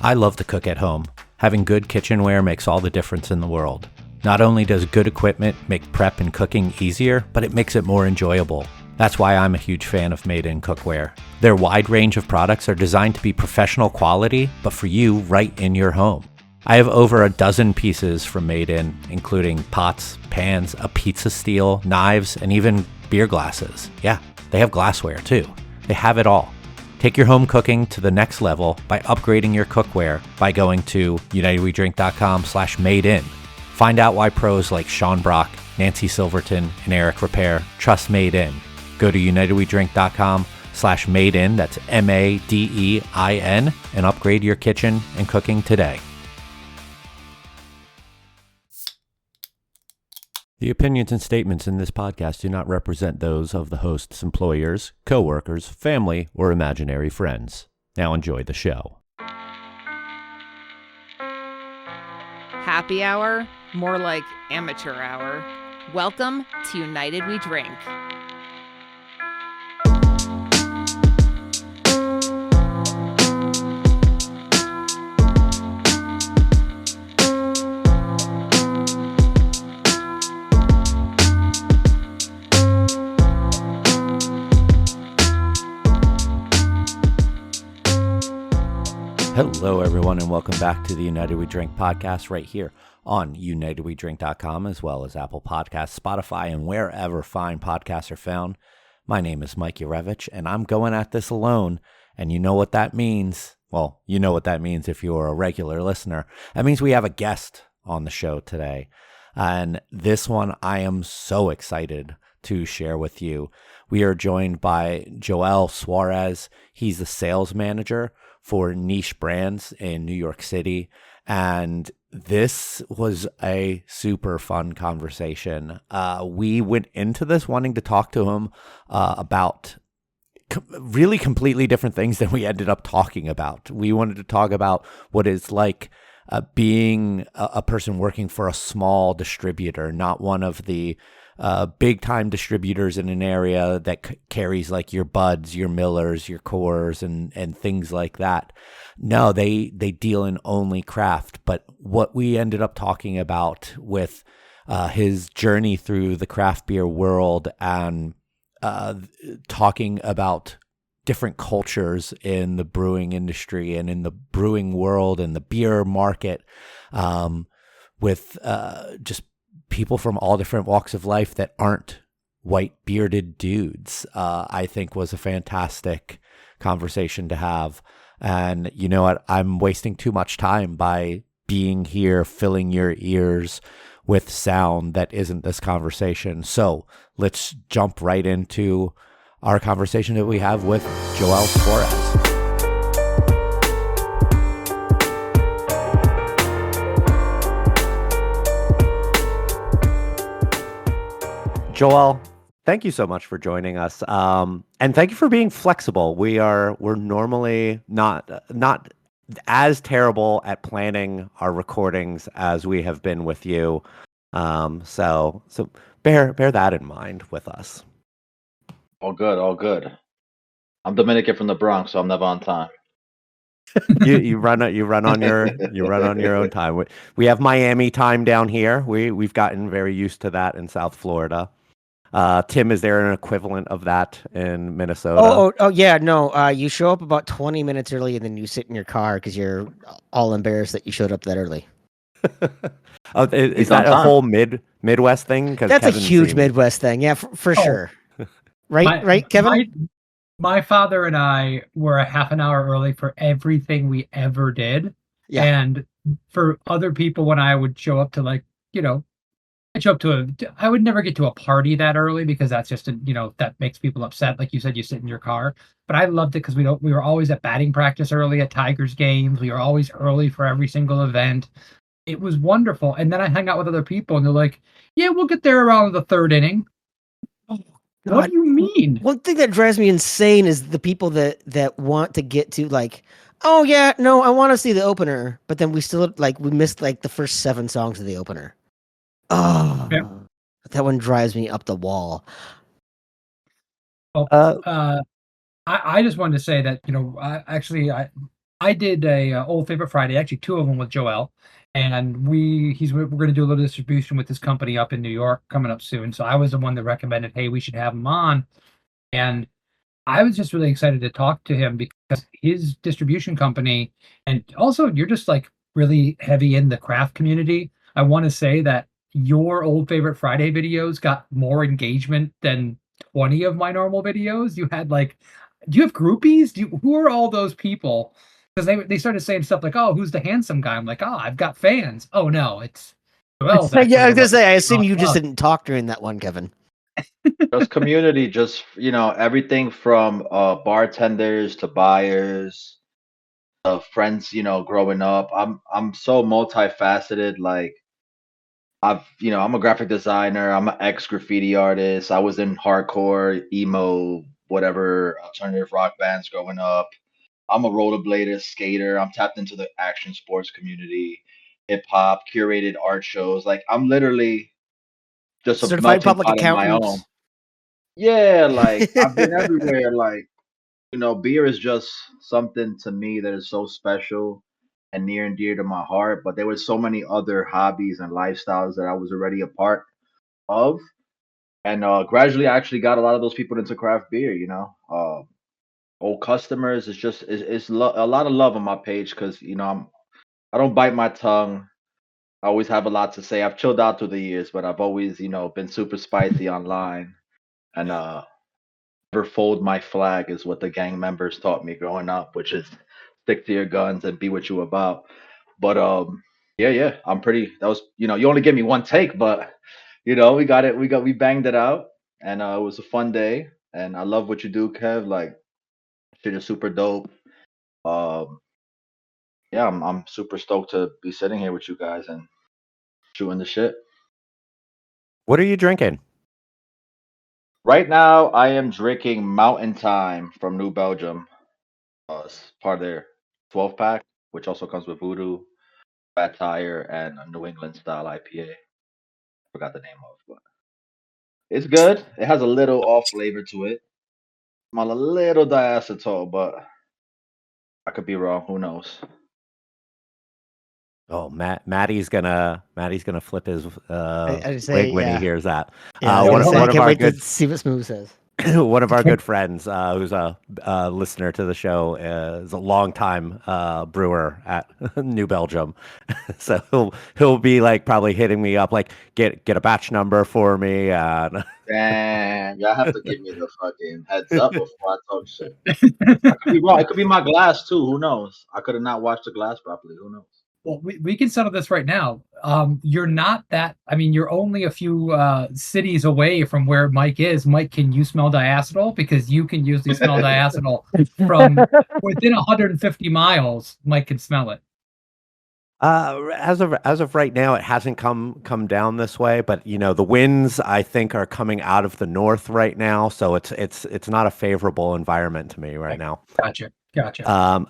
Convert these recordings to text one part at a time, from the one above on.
I love to cook at home. Having good kitchenware makes all the difference in the world. Not only does good equipment make prep and cooking easier, but it makes it more enjoyable. That's why I'm a huge fan of Made In Cookware. Their wide range of products are designed to be professional quality, but for you right in your home. I have over a dozen pieces from Made In, including pots, pans, a pizza steel, knives, and even beer glasses. Yeah, they have glassware too. They have it all. Take your home cooking to the next level by upgrading your cookware by going to unitedwedrink.com/madein. Find out why pros like Sean Brock, Nancy Silverton, and Eric Repair trust Made In. Go to unitedwedrink.com/madein, that's MADEIN, and upgrade your kitchen and cooking today. The opinions and statements in this podcast do not represent those of the host's employers, co-workers, family, or imaginary friends. Now enjoy the show. Happy hour? More like amateur hour. Welcome to United We Drink. Hello, everyone, and welcome back to the United We Drink podcast right here on unitedwedrink.com, as well as Apple Podcasts, Spotify, and wherever fine podcasts are found. My name is Mike Urevich, and I'm going at this alone, and you know what that means. Well, you know what that means if you're a regular listener. That means we have a guest on the show today, and this one I am so excited to share with you. We are joined by Joel Suarez. He's the sales manager for Niche Brands in New York City. And this was a super fun conversation. We went into this wanting to talk to him about really completely different things than we ended up talking about. We wanted to talk about what it's like being a person working for a small distributor, not one of the big time distributors in an area that carries like your Buds, your Millers, your Coors, and things like that. No, they deal in only craft. But what we ended up talking about with his journey through the craft beer world and talking about different cultures in the brewing industry and in the brewing world and the beer market, with just people from all different walks of life that aren't white bearded dudes, I think was a fantastic conversation to have. And you know what? I'm wasting too much time by being here, filling your ears with sound that isn't this conversation. So let's jump right into our conversation that we have with Joel Suarez. Joel, thank you so much for joining us, and thank you for being flexible. We're normally not as terrible at planning our recordings as we have been with you, so bear that in mind with us. All good, all good. I'm Dominican from the Bronx, so I'm never on time. You run on your own time. We have Miami time down here. We've gotten very used to that in South Florida. Tim, is there an equivalent of that in Minnesota? Oh, yeah, no. You show up about 20 minutes early, and then you sit in your car because you're all embarrassed that you showed up that early. Is that a whole Midwest thing? That's Kevin's a huge Midwest thing, yeah, for sure. Right, Kevin? My father and I were a half an hour early for everything we ever did. Yeah. And for other people, when I would show up to I would never get to a party that early because that's just that makes people upset. Like you said, you sit in your car. But I loved it because we were always at batting practice early, at Tigers games. We were always early for every single event. It was wonderful. And then I hang out with other people and they're like, yeah, we'll get there around the third inning. What do you mean? One thing that drives me insane is the people that want to get to like, oh yeah, no, I want to see the opener, but then we still we missed the first 7 songs of the opener. Oh, yeah. That one drives me up the wall. I just wanted to say that I did a Old Favorite Friday, actually 2 of them with Joel, and we're going to do a little distribution with this company up in New York coming up soon. So I was the one that recommended, hey, we should have him on, and I was just really excited to talk to him because his distribution company, and also you're just like really heavy in the craft community. I want to say that your Old Favorite Friday videos got more engagement than 20 of my normal videos. You had like, do you have groupies? Who are all those people? Because they started saying stuff like, "Oh, who's the handsome guy?" I'm like, "Oh, I've got fans." Oh no, it's Joel's Yeah, actually I was the gonna one say. I who's assume not you just love. didn't talk during that one, Kevin. Just community, just everything from bartenders to buyers, friends, growing up. I'm so multifaceted. Like I'm a graphic designer. I'm an ex graffiti artist. I was in hardcore, emo, whatever alternative rock bands growing up. I'm a rollerblader, skater. I'm tapped into the action sports community, hip hop, curated art shows. Like I'm literally just a Certified melting public pot of my accountant. own. Yeah, like I've been everywhere. Like, beer is just something to me that is so special and near and dear to my heart. But there were so many other hobbies and lifestyles that I was already a part of. And gradually, I actually got a lot of those people into craft beer. Old customers. It's just a lot of love on my page because I don't bite my tongue. I always have a lot to say. I've chilled out through the years, but I've always been super spicy online and never fold my flag is what the gang members taught me growing up, which is stick to your guns and be what you about. But yeah, I'm pretty. That was you only give me one take, but we got it. We banged it out, and it was a fun day. And I love what you do, Kev. Like shit is super dope. Um, yeah, I'm super stoked to be sitting here with you guys and chewing the shit. What are you drinking? Right now, I am drinking Mountain Time from New Belgium. It's part of their 12 pack, which also comes with Voodoo, Fat Tire, and a New England style IPA. Forgot the name of, but it's good. It has a little off flavor to it. Smell a little diacetyl, but I could be wrong. Who knows? Oh, Maddie's gonna flip his I say, wig when he yeah, hears that. yeah. I was One gonna say, I one of can't our wait to good see what Smooth says. one of our good friends, who's a listener to the show, is a longtime brewer at New Belgium. So he'll be like probably hitting me up like get a batch number for me. And Damn, y'all have to give me the fucking heads up before I talk shit. I could be wrong. It could be my glass too. Who knows? I could have not washed the glass properly. Who knows? Well, we can settle this right now. You're not that. I mean, you're only a few cities away from where Mike is. Mike, can you smell diacetyl? Because you can usually smell diacetyl from within 150 miles. Mike can smell it. as of right now, it hasn't come down this way, but the winds I think are coming out of the north right now, so it's not a favorable environment to me right now. Gotcha.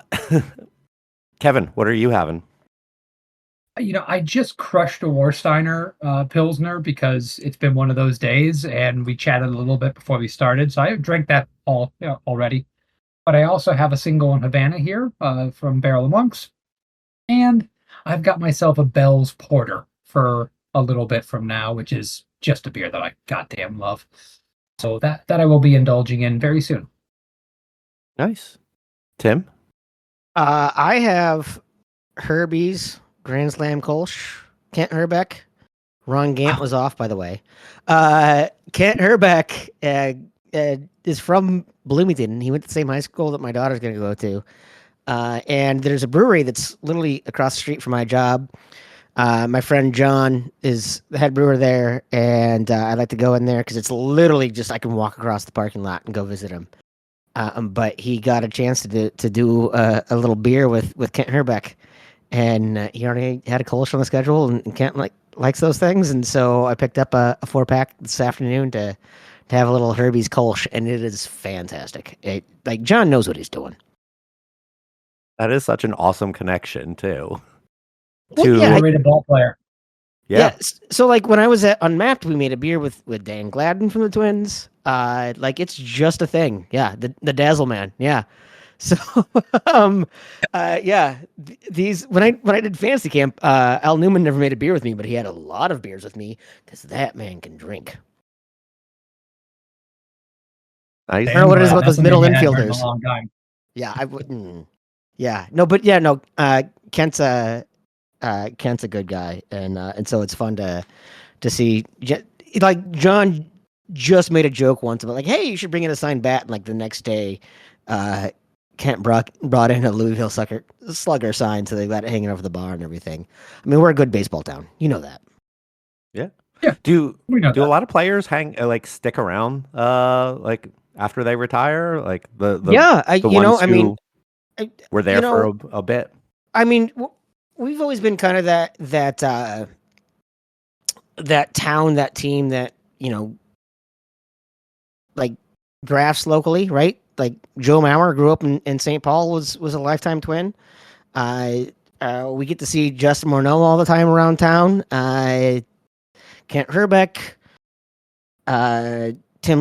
Kevin, what are you having? I just crushed a Warsteiner Pilsner because it's been one of those days, and we chatted a little bit before we started, so I drank that all already. But I also have a single in Havana here from Barrel of Monks, and I've got myself a Bell's Porter for a little bit from now, which is just a beer that I goddamn love. So that I will be indulging in very soon. Nice. Tim? I have Herbie's Grand Slam Kolsch, Kent Herbeck. Ron Gant was off, by the way. Kent Herbeck is from Bloomington. He went to the same high school that my daughter's going to go to. And there's a brewery that's literally across the street from my job. My friend John is the head brewer there, and I like to go in there because it's literally just I can walk across the parking lot and go visit him. But he got a chance to do a little beer with Kent Herbeck, and he already had a Kolsch on the schedule, and Kent likes those things, and so I picked up a 4-pack this afternoon to have a little Herbie's Kolsch, and it is fantastic. Like John knows what he's doing. That is such an awesome connection too. Well, To yeah, Underrated ball player. yeah. So like when I was at Unmapped, we made a beer with Dan Gladden from the Twins. Like it's just a thing. Yeah, the Dazzle Man. Yeah. So, um, yeah, these when I did fantasy camp, Al Newman never made a beer with me, but he had a lot of beers with me because that man can drink. Nice. I don't know what it is about That's those middle something I hadn't heard in a infielders. long time. Yeah, I wouldn't. Yeah, no, but yeah, no. Kent's a good guy, and so it's fun to see. Like John just made a joke once about like, hey, you should bring in a signed bat. And like the next day, Kent brought in a Louisville Slugger sign, so they got it hanging over the bar and everything. I mean, we're a good baseball town, you know that. Yeah. Yeah, Do we know do a that. lot of players like stick around like after they retire? Like the Yeah, the ones who I, were there for a bit. I mean, we've always been kind of that town, that team that like drafts locally, right? Like Joe Mauer grew up in St. Paul, was a lifetime Twin. We get to see Justin Morneau all the time around town. Kent Herbeck, Tim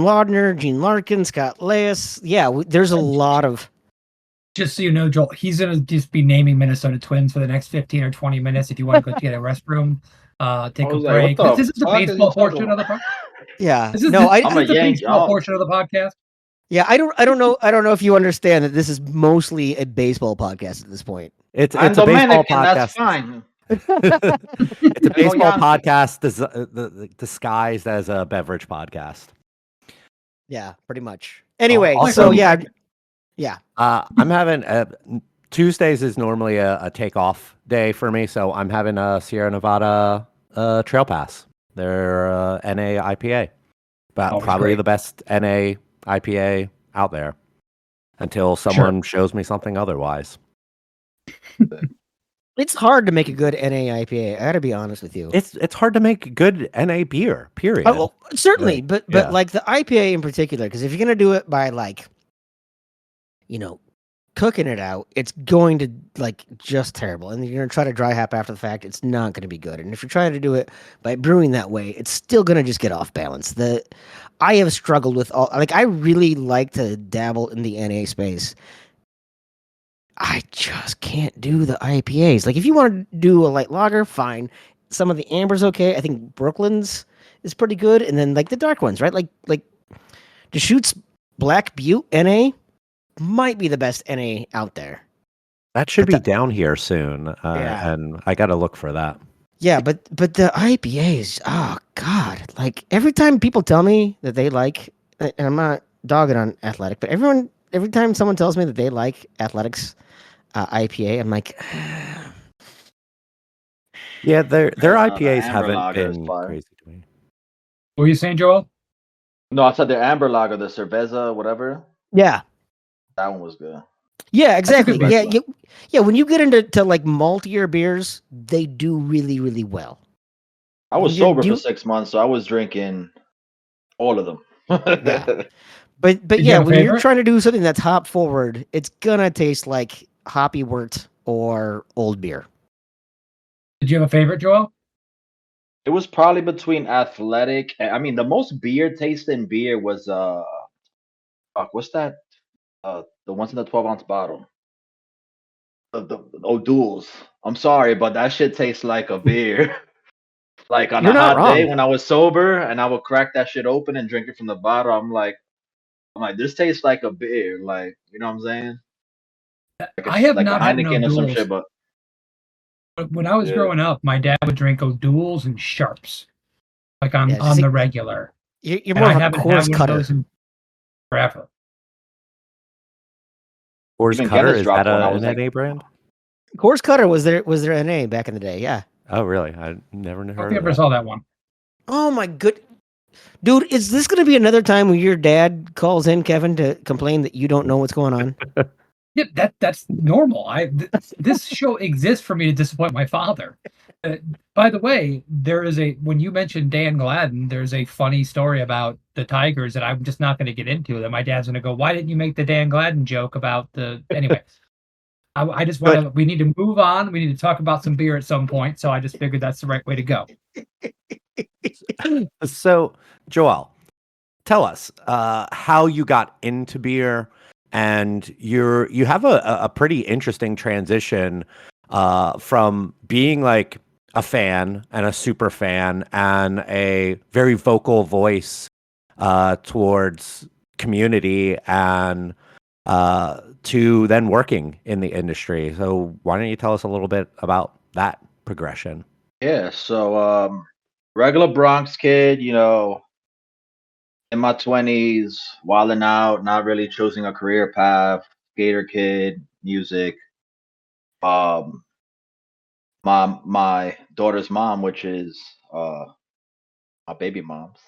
Laudner, Gene Larkin, Scott Leas. Yeah, there's a lot of. Just so you know, Joel, he's gonna just be naming Minnesota Twins for the next 15 or 20 minutes. If you want to go get a restroom, take a break. What This is the the fuck is he baseball talking portion of about? the podcast. Yeah, This is no, I'm a the Yankee. baseball portion of the podcast. Yeah, I don't know. I don't know if you understand that this is mostly a baseball podcast at this point. It's I'm a baseball Dominican, that's podcast. fine. It's a baseball Yankee. podcast disguised as a beverage podcast. Yeah, pretty much. Anyway, Also- so yeah. I'm having Tuesdays is normally a takeoff day for me, so I'm having a Sierra Nevada Trail Pass. They're NA IPA, but Always probably great. the best NA IPA out there until someone shows me something otherwise. It's hard to make a good NA IPA. I got to be honest with you. It's hard to make good NA beer. Period. Oh, well, certainly, Like, but yeah. like the IPA in particular, because if you're gonna do it by like, cooking it out, it's going to like just terrible, and you're gonna try to dry hop after the fact. It's not gonna be good. And if you're trying to do it by brewing that way, it's still gonna just get off balance. I have struggled with all like I really like to dabble in the NA space. I just can't do the IPAs. Like if you want to do a light lager, fine. Some of the amber's okay. I think Brooklyn's is pretty good, and then like the dark ones, right? Like Deschutes Black Butte NA might be the best NA out there. That should But be down here soon, Yeah. and I got to look for that. Yeah, but the IPAs, oh god! Like every time people tell me that they like, and I'm not dogging on Athletic, but every time someone tells me that they like Athletics IPA, I'm like, Yeah, their the IPAs Amber haven't Lager is been fire. crazy to me. What were you saying, Joel? No, I said the Amber Lager, the Cerveza, whatever. yeah, That one was good. yeah, exactly. good Yeah, beer. yeah. When you get into like maltier beers, they do really, really well. I was And you're- sober do for you- 6 months, so I was drinking all of them. Yeah. But Did you yeah, have a when you're favorite? trying to do something that's hop forward, it's gonna taste like hoppy wort or old beer. Did you have a favorite, Joel? It was probably between Athletic. I mean, the most beer tasting beer was fuck, what's that? The ones in the 12-ounce bottle. The O'Doul's. I'm sorry, but that shit tastes like a beer. Like on You're a not hot day wrong. when I was sober and I would crack that shit open and drink it from the bottle, I'm like, this tastes like a beer. Like, you know what I'm saying? Like I have like not a had an Heineken or some O'Doul's. shit, but But when I was Yeah. growing up, my dad would drink O'Doul's and Sharps, like on Yeah, on see- the regular. You're And more I of a haven't course had one cutter. of those in forever. Coors Even Cutter, Guinness is dropped that one, I an was like, NA brand? Course cutter was their NA back in the day. Yeah. Oh, really? I never I don't heard think I of ever that. saw that one. Oh my good. Dude, is this going to be another time when your dad calls in, Kevin, to complain that you don't know what's going on? Yeah, that's normal. This show exists for me to disappoint my father. By the way, when you mentioned Dan Gladden, there's a funny story about the Tigers that I'm just not going to get into. That my dad's going to go, "Why didn't you make the Dan Gladden joke about the?" Anyway, I just want to. We need to move on. We need to talk about some beer at some point. So I just figured that's the right way to go. So, Joel, tell us how you got into beer and you have a pretty interesting transition from being like a fan and a super fan and a very vocal voice towards community and to then working in the industry. So why don't you tell us a little bit about that progression? Yeah, so regular Bronx kid, in my 20s, wilding out, not really choosing a career path, skater kid, music. Um, my daughter's mom, which is uh my baby mom's,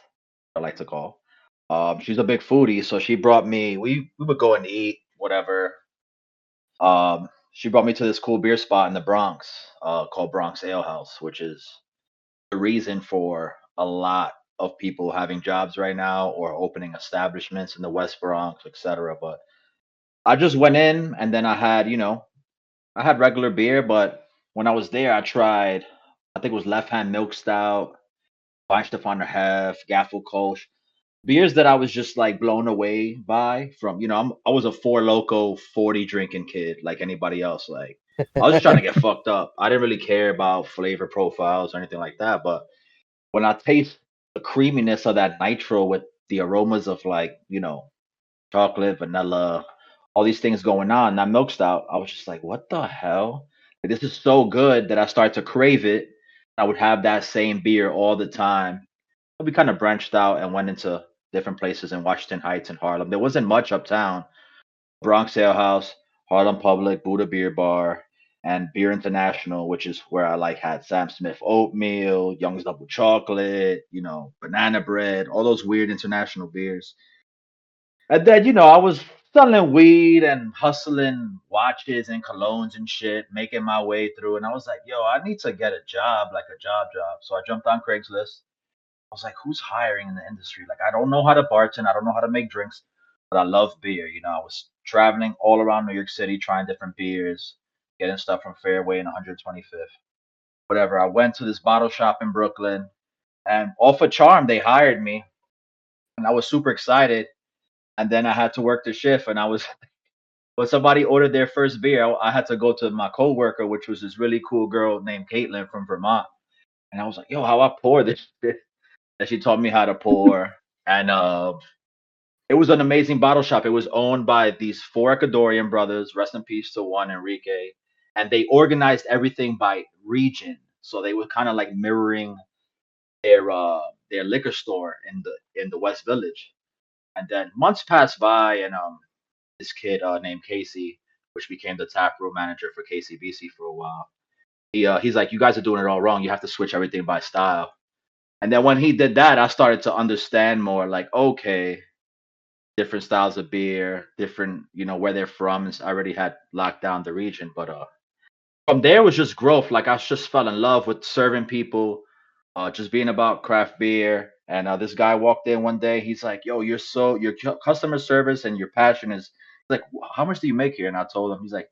I like to call. She's a big foodie, so she brought me. We would go and eat whatever. She brought me to this cool beer spot in the Bronx, called Bronx Ale House, which is the reason for a lot of people having jobs right now or opening establishments in the West Bronx, etc. But I just went in and then I had regular beer, but when I was there, I tried, I think it was Left Hand Milk Stout, Weihenstephaner Hef, Gaffel Kolsch, beers that I was just like blown away by from, I was a Four Loco 40 drinking kid like anybody else. Like I was just trying to get fucked up. I didn't really care about flavor profiles or anything like that. But when I taste the creaminess of that nitro with the aromas of like, chocolate, vanilla, all these things going on, that milk stout, I was just like, what the hell? Like, this is so good that I started to crave it. I would have that same beer all the time. We kind of branched out and went into different places in Washington Heights and Harlem. There wasn't much uptown. Bronx Ale House, Harlem Public, Buddha Beer Bar, and Beer International, which is where I like had Sam Smith oatmeal, Young's Double Chocolate, banana bread, all those weird international beers. And then, I was selling weed and hustling watches and colognes and shit, making my way through. And I was like, yo, I need to get a job, like a job. So I jumped on Craigslist. I was like, who's hiring in the industry? Like, I don't know how to bartend. I don't know how to make drinks, but I love beer. I was traveling all around New York City, trying different beers, getting stuff from Fairway and 125th. Whatever. I went to this bottle shop in Brooklyn, and off a charm, they hired me. And I was super excited. And then I had to work the shift, and when somebody ordered their first beer, I had to go to my coworker, which was this really cool girl named Caitlin from Vermont. And I was like, yo, how I pour this shit? And she taught me how to pour. And it was an amazing bottle shop. It was owned by these four Ecuadorian brothers, rest in peace to one, Enrique. And they organized everything by region. So they were kind of like mirroring their liquor store in the West Village. And then months passed by, and this kid named Casey, which became the tap room manager for KCBC for a while. He's like, you guys are doing it all wrong. You have to switch everything by style. And then when he did that, I started to understand more. Like, okay, different styles of beer, different, where they're from. And I already had locked down the region, but from there was just growth. Like I just fell in love with serving people, just being about craft beer. And this guy walked in one day. He's like, "Yo, your customer service and your passion is like, how much do you make here?" And I told him. He's like,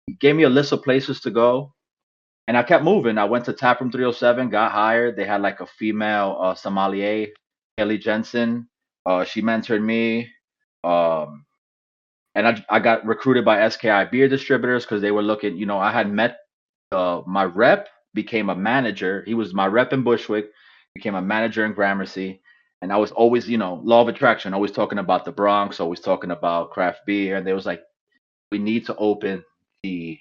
he gave me a list of places to go, and I kept moving. I went to Taproom 307, got hired. They had like a female sommelier, Kelly Jensen. She mentored me. Um, and I got recruited by SKI beer distributors because they were looking, I had met my rep became a manager. He was my rep in Bushwick, became a manager in Gramercy. And I was always, law of attraction, always talking about the Bronx, always talking about craft beer. And they was like, we need to open the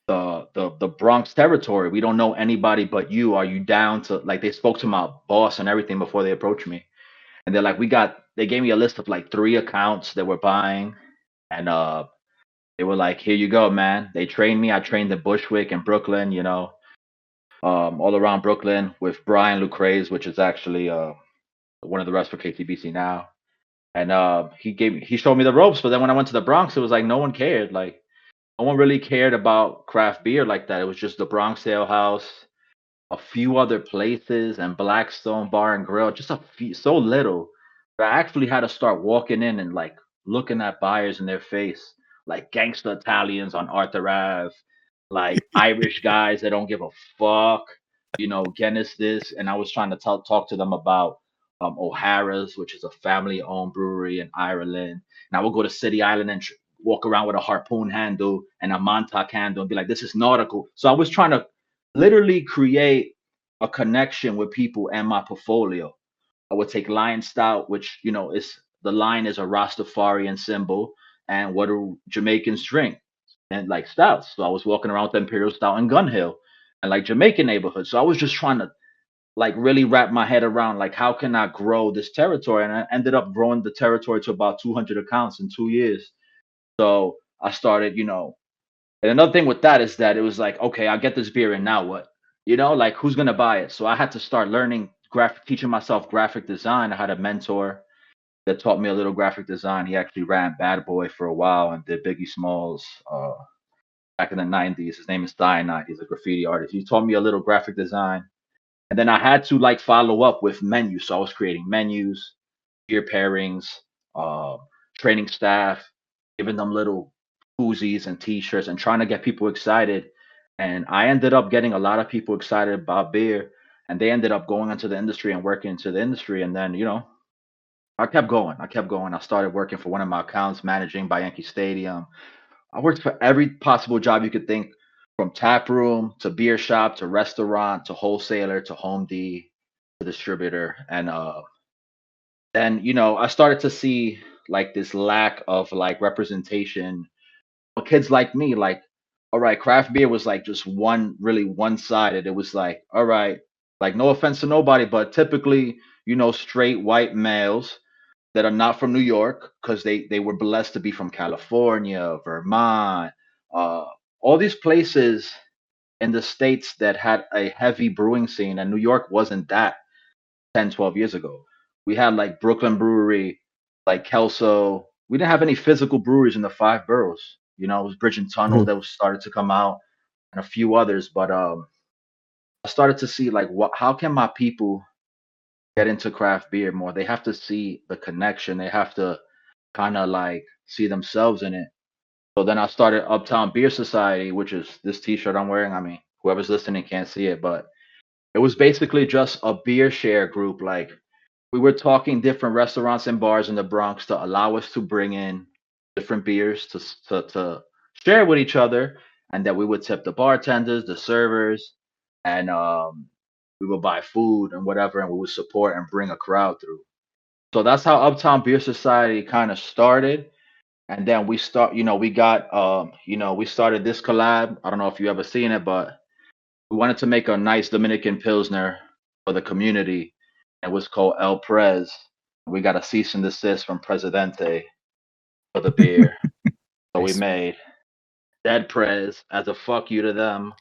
the Bronx territory. We don't know anybody but you. Are you down to, like, they spoke to my boss and everything before they approached me. And they're like, they gave me a list of like 3 accounts that were buying. And they were like, here you go, man. They trained me. I trained in Bushwick and Brooklyn, all around Brooklyn with Brian Lucrez, which is actually one of the reps for KTBC now. And he showed me the ropes. But then when I went to the Bronx, it was like no one cared. Like no one really cared about craft beer like that. It was just the Bronx Ale House, a few other places, and Blackstone Bar and Grill. Just a few, so little. But I actually had to start walking in and like looking at buyers in their face, like gangster Italians on Arthur Ave, like Irish guys that don't give a fuck, Guinness this. And I was trying to talk to them about O'Hara's, which is a family-owned brewery in Ireland. And I would go to City Island and walk around with a harpoon handle and a Montauk handle and be like, this is nautical. So I was trying to literally create a connection with people and my portfolio. I would take Lion Stout, which, is the lion is a Rastafarian symbol. And what do Jamaicans drink? And like stouts. So I was walking around with the Imperial Stout in Gun Hill and like Jamaican neighborhood. So I was just trying to like really wrap my head around like how can I grow this territory? And I ended up growing the territory to about 200 accounts in 2 years. So I started, and another thing with that is that it was like, okay, I get this beer and now what? Like who's gonna buy it? So I had to start learning teaching myself graphic design. I had a mentor that taught me a little graphic design. He actually ran Bad Boy for a while and did Biggie Smalls back in the 90s. His name is Cyanide. He's a graffiti artist. He taught me a little graphic design. And then I had to like follow up with menus. So I was creating menus, beer pairings, uh, training staff, giving them little koozies and t-shirts and trying to get people excited. And I ended up getting a lot of people excited about beer, and they ended up going into the industry and working into the industry. And then, I kept going. I kept going. I started working for one of my accounts, managing by Yankee Stadium. I worked for every possible job you could think, from tap room to beer shop to restaurant to wholesaler to home D to distributor. And then, I started to see like this lack of like representation for kids like me. Like, all right, craft beer was like just really one-sided. It was like, all right, like no offense to nobody, but typically, straight white males that are not from New York because they were blessed to be from California, Vermont, uh, all these places in the states that had a heavy brewing scene, and New York wasn't that 10, 12 years ago. We had like Brooklyn Brewery, like Kelso. We didn't have any physical breweries in the five boroughs. It was Bridge and Tunnel Mhm. that was started to come out and a few others. But I started to see like how can my people get into craft beer more? They have to see the connection. They have to kind of like see themselves in it. So then I started Uptown Beer Society, which is this T-shirt I'm wearing. I mean, whoever's listening can't see it, but it was basically just a beer share group. Like we were talking different restaurants and bars in the Bronx to allow us to bring in different beers to share with each other, and that we would tip the bartenders, the servers, and we would buy food and whatever, and we would support and bring a crowd through. So that's how Uptown Beer Society kind of started. And then we got we started this collab. I don't know if you ever seen it, but we wanted to make a nice Dominican Pilsner for the community. It was called El Prez. We got a cease and desist from Presidente for the beer. So we Nice. made Dead Prez as a fuck you to them,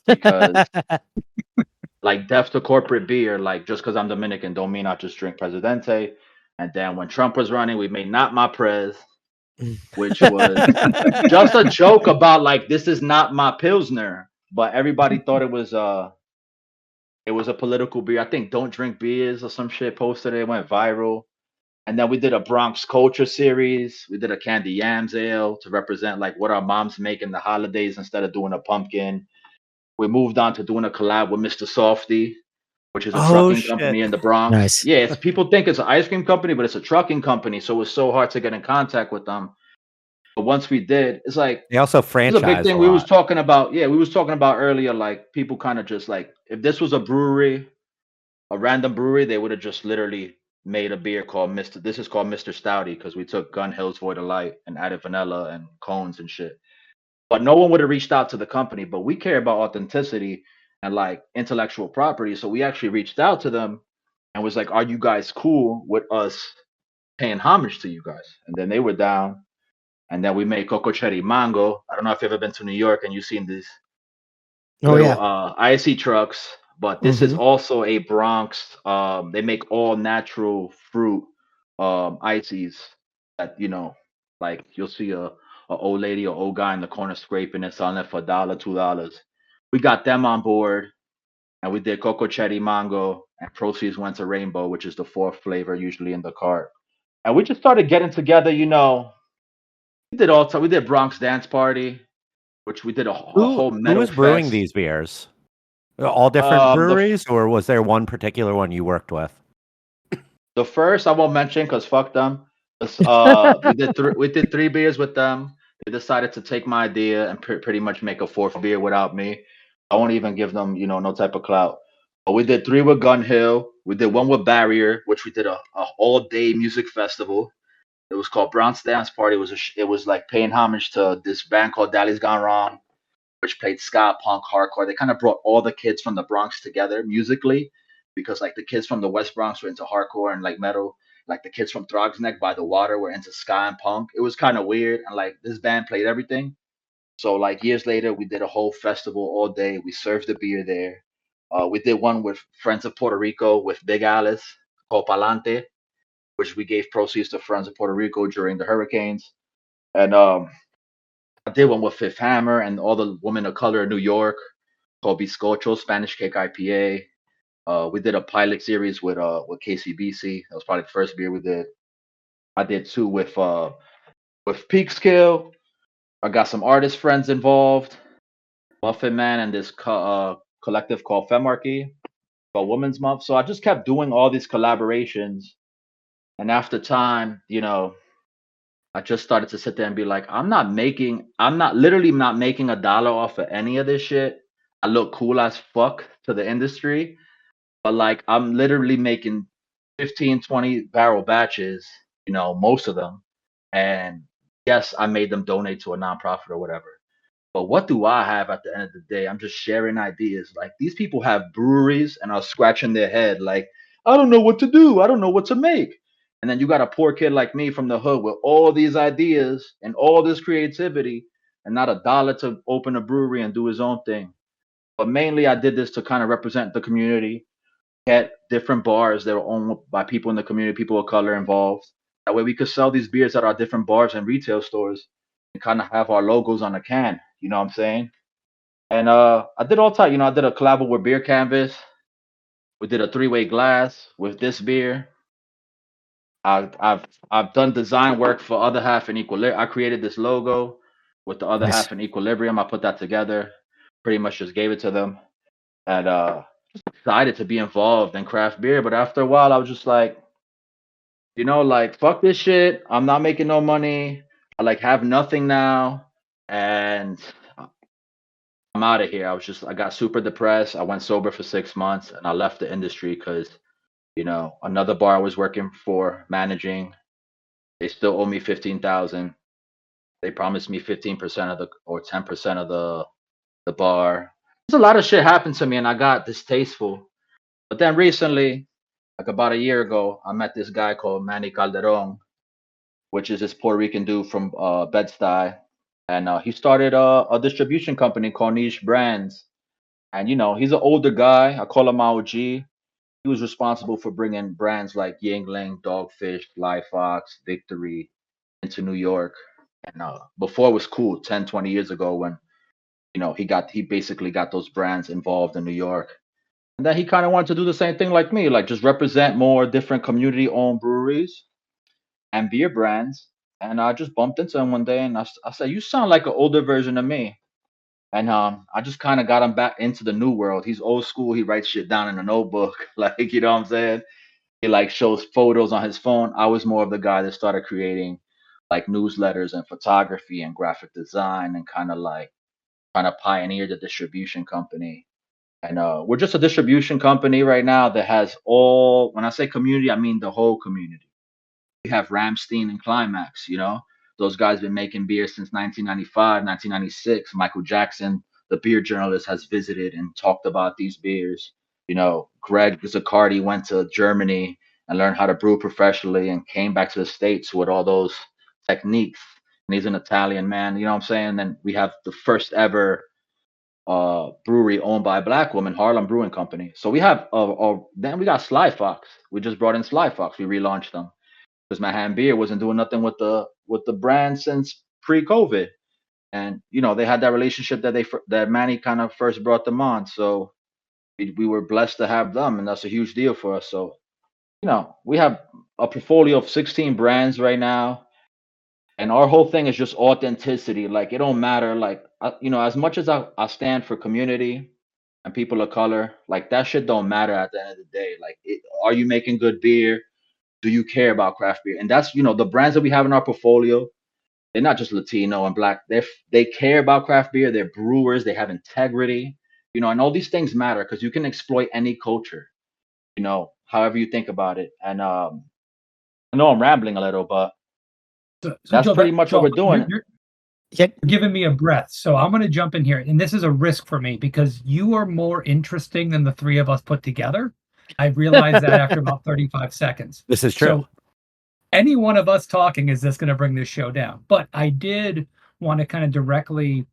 because like death to corporate beer, like just because I'm Dominican don't mean I just drink Presidente. And then when Trump was running, we made Not My Prez, which was just a joke about like this is not my Pilsner. But everybody thought it was a political beer. I think Don't Drink Beers or some shit posted it. It went viral. And then we did a Bronx culture series. We did a candy yams ale to represent like what our moms make in the holidays instead of doing a pumpkin. We moved on to doing a collab with Mr. Softy, which is a Oh trucking shit! company in the Bronx. Nice. Yeah, it's people think it's an ice cream company, but it's a trucking company. So it was so hard to get in contact with them. But once we did, it's like They also it was a big franchise a thing we was lot. talking about. Yeah, we was talking about earlier, like people kind of just like if this was a brewery, a random brewery, they would have just literally made a beer called Mr. This is called Mr. Stouty because we took Gun Hill's Void of Light and added vanilla and cones and shit. But no one would have reached out to the company. But we care about authenticity and like intellectual property. So we actually reached out to them and was like, are you guys cool with us paying homage to you guys? And then they were down. And then we made Coco Cherry Mango. I don't know if you've ever been to New York and you've seen these Oh little yeah. icy trucks, but this is Hmm. also a Bronx. They make all natural fruit ices that like you'll see a old lady or old guy in the corner scraping it, selling it for $1, $2. We got them on board, and we did Coco Cherry Mango, and proceeds went to Rainbow, which is the fourth flavor usually in the cart. And we just started getting together. We did Bronx Dance Party, which we did a whole Who metal was brewing fest. these beers? All different The breweries, or was there one particular one you worked with? The first I won't mention because fuck them. We did three beers with them. They decided to take my idea and pretty much make a fourth beer without me. I won't even give them, no type of clout. But we did three with Gun Hill. We did one with Barrier, which we did a all day music festival. It was called Bronx Dance Party. It was like paying homage to this band called Dally's Gone Wrong, which played ska, punk, hardcore. They kind of brought all the kids from the Bronx together musically, because like the kids from the West Bronx were into hardcore and like metal. Like the kids from Throgs Neck by the water were into ska and punk. It was kind of weird, and like this band played everything. So like years later, we did a whole festival all day. We served the beer there. We did one with Friends of Puerto Rico with Big Alice called Palante, which we gave proceeds to Friends of Puerto Rico during the hurricanes. And I did one with Fifth Hammer and all the women of color in New York called Bizcocho Spanish Cake IPA. We did a pilot series with KCBC. That was probably the first beer we did. I did two with Peekskill. I got some artist friends involved, Muffin Man, and this collective called Femarchy, called Women's Month. So I just kept doing all these collaborations, and after time, I just started to sit there and be like, I'm not literally not making a dollar off of any of this shit. I look cool as fuck to the industry, but like I'm literally making 15, 20 barrel batches, most of them. And yes, I made them donate to a nonprofit or whatever. But what do I have at the end of the day? I'm just sharing ideas. Like these people have breweries and are scratching their head, like, I don't know what to do. I don't know what to make. And then you got a poor kid like me from the hood with all these ideas and all this creativity and not a dollar to open a brewery and do his own thing. But mainly I did this to kind of represent the community, get different bars that were owned by people in the community, people of color involved. That way we could sell these beers at our different bars and retail stores and kind of have our logos on the can. You know what I'm saying? And I did all type. I did a collab with Beer Canvas. We did a three-way glass with this beer. I've done design work for other half in equilibrium. I created this logo with the other Nice. half in equilibrium. I put that together. Pretty much just gave it to them, and excited to be involved in craft beer. But after a while, I was just like, like fuck this shit. I'm not making no money. I like have nothing now, and I'm out of here. I got super depressed. I went sober for 6 months, and I left the industry because another bar I was working for managing, they still owe me 15,000. They promised me 15% of the or 10% of the bar. There's a lot of shit happened to me, and I got distasteful. But then recently, like about a year ago, I met this guy called Manny Calderon, which is this Puerto Rican dude from Bed-Stuy, and he started a distribution company called Niche Brands. And he's an older guy. I call him my OG. He was responsible for bringing brands like Yingling, Dogfish, Fly Fox, Victory into New York. And before it was cool, 10, 20 years ago, when he basically got those brands involved in New York. And then he kind of wanted to do the same thing like me, like just represent more different community-owned breweries and beer brands. And I just bumped into him one day, and I said, "You sound like an older version of me." And I just kind of got him back into the new world. He's old school. He writes shit down in a notebook, like you know what I'm saying. He like shows photos on his phone. I was more of the guy that started creating like newsletters and photography and graphic design and kind of like trying to pioneer the distribution company. And we're just a distribution company right now that has all. When I say community, I mean the whole community. We have Ramstein and Climax, those guys been making beer since 1995, 1996. Michael Jackson, the beer journalist, has visited and talked about these beers. Greg Zaccardi went to Germany and learned how to brew professionally and came back to the States with all those techniques. And he's an Italian man, you know what I'm saying? And we have the first ever brewery owned by a black woman, Harlem Brewing Company. So we have then we got Sly Fox. We just brought in Sly Fox. We relaunched them because Manhattan Beer wasn't doing nothing with the brand since pre-COVID, and they had that relationship that Manny kind of first brought them on. So we were blessed to have them, and that's a huge deal for us. So we have a portfolio of 16 brands right now, and our whole thing is just authenticity. Like it don't matter, like as much as I stand for community and people of color, like that shit don't matter at the end of the day. Like, are you making good beer? do you care about craft beer? And that's, the brands that we have in our portfolio, they're not just Latino and Black. They care about craft beer. They're brewers. They have integrity, and all these things matter because you can exploit any culture, however you think about it. And I know I'm rambling a little, but So that's Joe, pretty much what we're doing. You're Yeah, giving me a breath. So I'm going to jump in here. And this is a risk for me because you are more interesting than the three of us put together. I realized that after about 35 seconds. This is true. So any one of us talking is this going to bring this show down. But I did want to kind of directly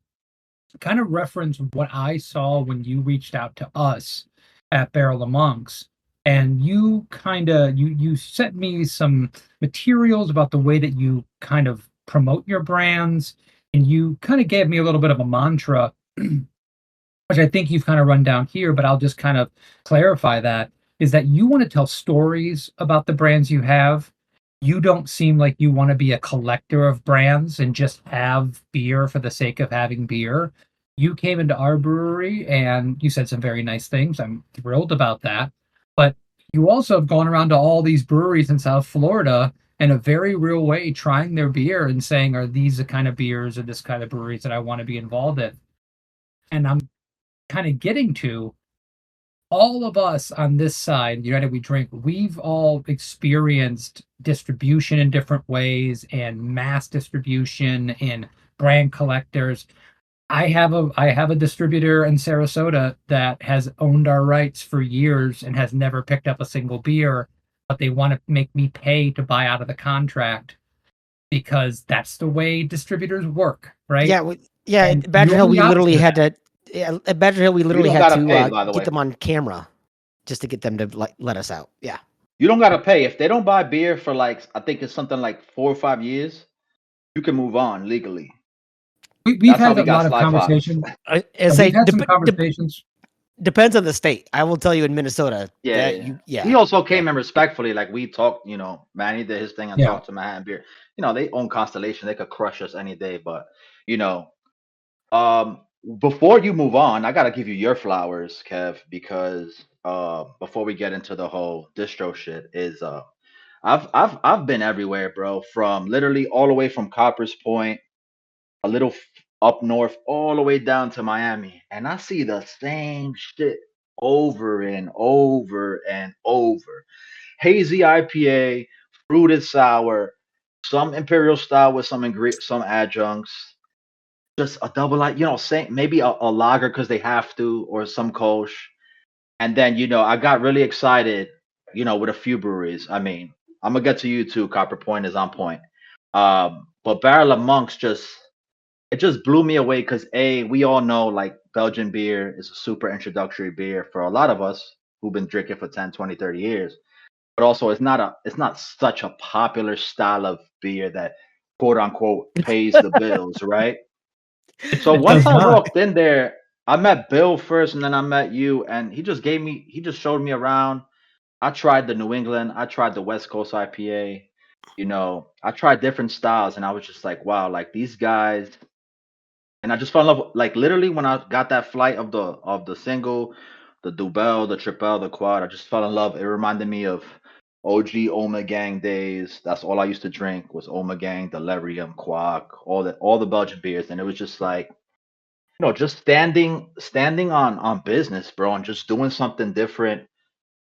kind of reference what I saw when you reached out to us at Barrel of Monks. And you kind of you sent me some materials about the way that you kind of promote your brands, and you kind of gave me a little bit of a mantra, which I think you've kind of run down here, but I'll just kind of clarify that, is that you want to tell stories about the brands you have. You don't seem like you want to be a collector of brands and just have beer for the sake of having beer. You came into our brewery and you said some very nice things. I'm thrilled about that. But you also have gone around to all these breweries in South Florida in a very real way, trying their beer and saying, are these the kind of beers or this kind of breweries that I want to be involved in? And I'm kind of getting to all of us on this side, United We Drink, we've all experienced distribution in different ways and mass distribution and brand collectors. I have a distributor in Sarasota that has owned our rights for years and has never picked up a single beer, but they want to make me pay to buy out of the contract because that's the way distributors work, right? Yeah. And At Badger you're Hill, we the literally opposite had of to. Yeah, at Badger Hill, we literally don't had gotta to pay, by the get way. them on camera just to get them to let us out. Yeah. You don't gotta pay if they don't buy beer for like, I think it's something like 4 or 5 years. You can move on legally. We've That's how had we a got lot of Sly Fox. conversations. It's We've had some conversations. depends on the state. I will tell you in Minnesota. Yeah. He also came in respectfully, like we talked. Manny did his thing and Yeah. talked to Manhattan Beer. They own Constellation. They could crush us any day, but before you move on, I gotta give you your flowers, Kev, because before we get into the whole distro shit, is I've been everywhere, bro. From literally all the way from Copper's Point, a little up north, all the way down to Miami, and I see the same shit over and over and over. Hazy IPA, fruited sour, some imperial style with some adjuncts, just a double same maybe a lager because they have to, or some Kolsch. And then I got really excited, with a few breweries. I mean, I'm gonna get to you too. Copper Point is on point. But Barrel of Monks it just blew me away because we all know like Belgian beer is a super introductory beer for a lot of us who've been drinking for 10, 20, 30 years. But also it's not such a popular style of beer that quote unquote pays the bills, right? So It once does I not. walked in there, I met Bill first and then I met you, and he just showed me around. I tried the New England, I tried the West Coast IPA, I tried different styles, and I was just like, wow, like these guys. And I just fell in love, like literally when I got that flight of the single, the double, the triple, the quad, I just fell in love. It reminded me of OG Oma Gang days. That's all I used to drink was Oma Gang, Delirium, Quack, all the Belgian beers, and it was just like, just standing on business, bro, and just doing something different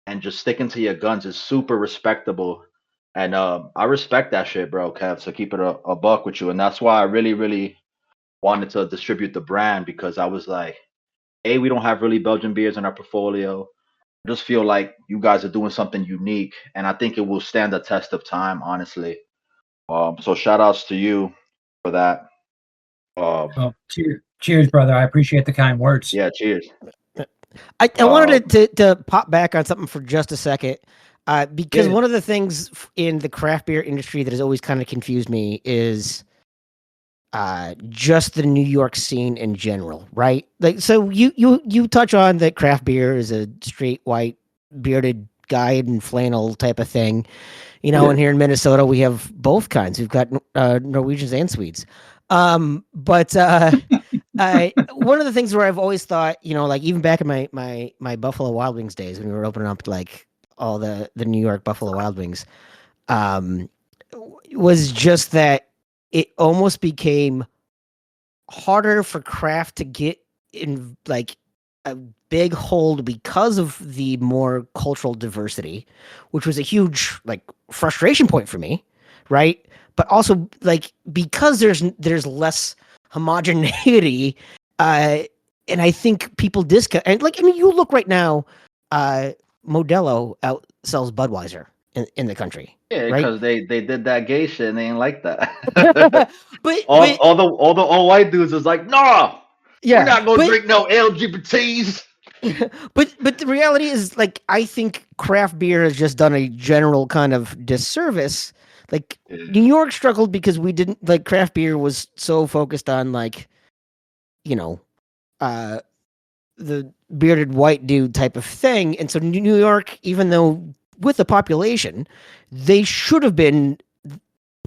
and just sticking to your guns is super respectable. And I respect that shit, bro, Kev. So keep it a buck with you. And that's why I really, really wanted to distribute the brand, because I was like, hey, we don't have really Belgian beers in our portfolio. I just feel like you guys are doing something unique, and I think it will stand the test of time, honestly. So shout outs to you for that. Oh, cheers, brother. I appreciate the kind words. Yeah, cheers. I wanted to pop back on something for just a second, because Yeah. one of the things in the craft beer industry that has always kind of confused me is just the New York scene in general, right? Like, so you touch on that craft beer is a straight white bearded guy in flannel type of thing, and here in Minnesota we have both kinds. We've got Norwegians and Swedes. But one of the things where I've always thought, like even back in my Buffalo Wild Wings days when we were opening up like all the New York Buffalo Wild Wings, um, was just that it almost became harder for craft to get in like a big hold because of the more cultural diversity, which was a huge like frustration point for me, right? But also like because there's less homogeneity, uh, and I think people discount and like I mean you look right now, Modelo outsells Budweiser in the country, Yeah, right? because they did that gay shit and they ain't like that. all but all the all white dudes is like, no, we're yeah, not gonna but drink no LGBTs. but the reality is like I think craft beer has just done a general kind of disservice. Like Yeah. New York struggled because we didn't like craft beer was so focused on like, you know, uh the bearded white dude type of thing. And so New York, even though with the population, they should have been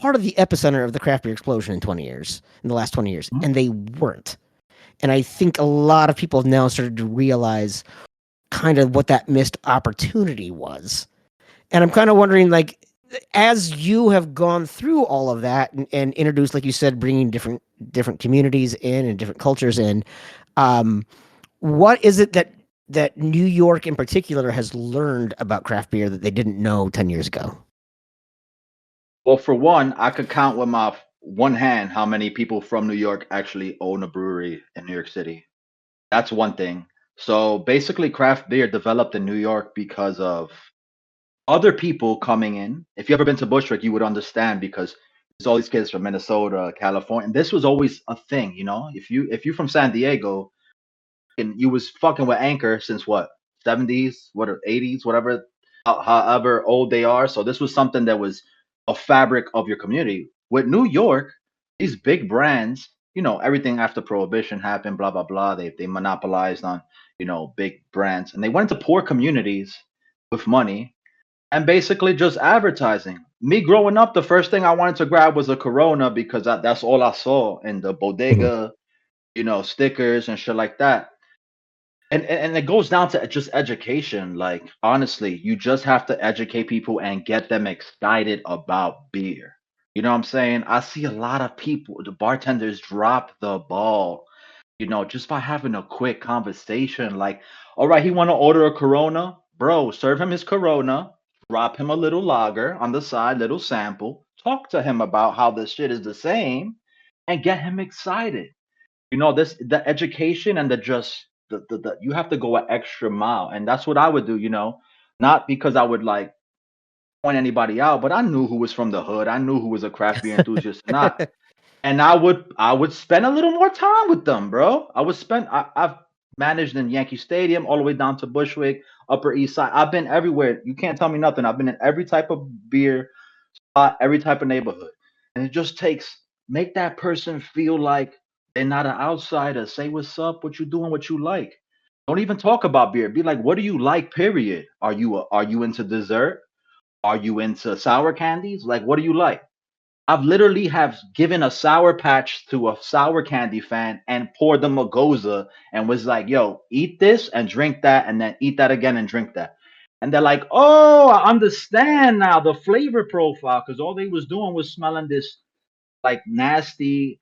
part of the epicenter of the craft beer explosion in the last 20 years, Mhm. and they weren't. And I think a lot of people have now started to realize kind of what that missed opportunity was. And I'm kind of wondering, like, as you have gone through all of that and introduced, like you said, bringing different communities in and different cultures in, um, what is it that New York in particular has learned about craft beer that they didn't know 10 years ago? Well, for one, I could count with my one hand how many people from New York actually own a brewery in New York City. That's one thing. So basically, craft beer developed in New York because of other people coming in. If you ever been to Bushwick, you would understand because there's all these kids from Minnesota, California, and this was always a thing. If you from San Diego and you was fucking with Anchor since what 70s, what or 80s, whatever, however old they are. So this was something that was a fabric of your community. With New York, these big brands, everything after Prohibition happened, blah blah blah. They monopolized on big brands, and they went into poor communities with money and basically just advertising. Me growing up, the first thing I wanted to grab was a Corona because that's all I saw in the Mhm. bodega, stickers and shit like that. And it goes down to just education. Like honestly, you just have to educate people and get them excited about beer. You know what I'm saying? I see a lot of people, the bartenders drop the ball, just by having a quick conversation. Like, all right, he want to order a Corona, bro. Serve him his Corona, drop him a little lager on the side, little sample. Talk to him about how this shit is the same, and get him excited. This the education and the just the you have to go an extra mile, and that's what I would do. Not because I would like point anybody out, but I knew who was from the hood. I knew who was a craft beer enthusiast or not, and I would spend a little more time with them, bro. I've managed in Yankee Stadium all the way down to Bushwick, Upper East Side. I've been everywhere. You can't tell me nothing. I've been in every type of beer spot, every type of neighborhood. And it just takes make that person feel like they're not an outsider. Say what's up, what you doing, what you like. Don't even talk about beer. Be like, what do you like? Period. Are you into dessert? Are you into sour candies? Like, what do you like? I've literally have given a sour patch to a sour candy fan and poured them a goza and was like, yo, eat this and drink that and then eat that again and drink that. And they're like, oh, I understand now the flavor profile because all they was doing was smelling this like nasty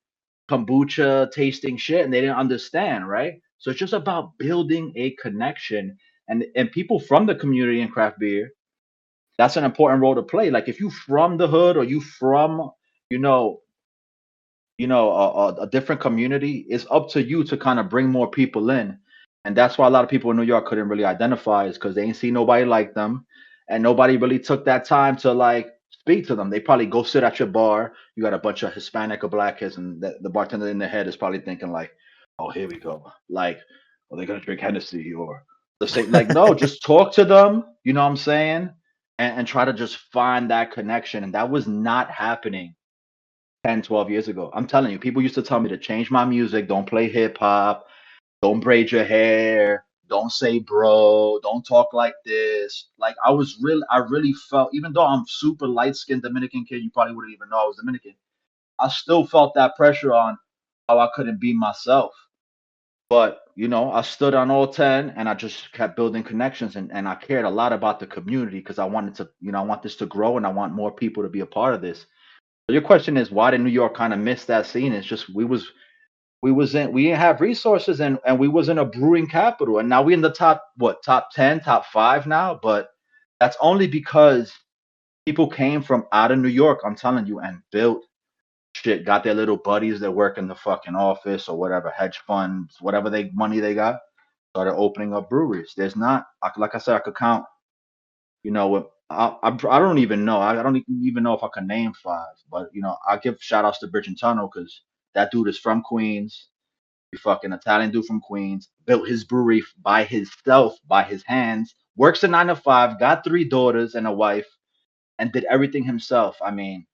kombucha tasting shit and they didn't understand, right? So it's just about building a connection and people from the community in craft beer, that's an important role to play. Like if you from the hood or you from, you know, a different community, it's up to you to kind of bring more people in. And that's why a lot of people in New York couldn't really identify is because they ain't see nobody like them. And nobody really took that time to like speak to them. They probably go sit at your bar. You got a bunch of Hispanic or black kids, and the bartender in their head is probably thinking like, "Oh, here we go. Like, are they gonna drink Hennessy or the same?" Like, no, just talk to them. You know what I'm saying? And try to just find that connection. And that was not happening 10, 12 years ago. I'm telling you, people used to tell me to change my music, don't play hip hop, don't braid your hair, don't say bro, don't talk like this. Like I really felt, even though I'm super light skinned Dominican kid, you probably wouldn't even know I was Dominican. I still felt that pressure on how I couldn't be myself. But I stood on all 10 and I just kept building connections, and I cared a lot about the community because I wanted to, I want this to grow and I want more people to be a part of this. So your question is, why did New York kind of miss that scene? It's just we didn't have resources, and we was in a brewing capital, and now we in the top 10, top 5 now, but that's only because people came from out of New York, I'm telling you, and built shit, got their little buddies that work in the fucking office or whatever, hedge funds, whatever money they got, started opening up breweries. There's not, like I said, I could count, I don't even know. I don't even know if I can name 5, but I give shout outs to Bridge and Tunnel because that dude is from Queens. You fucking Italian dude from Queens, built his brewery by himself, by his hands, works a 9 to 5, got 3 daughters and a wife, and did everything himself. I mean,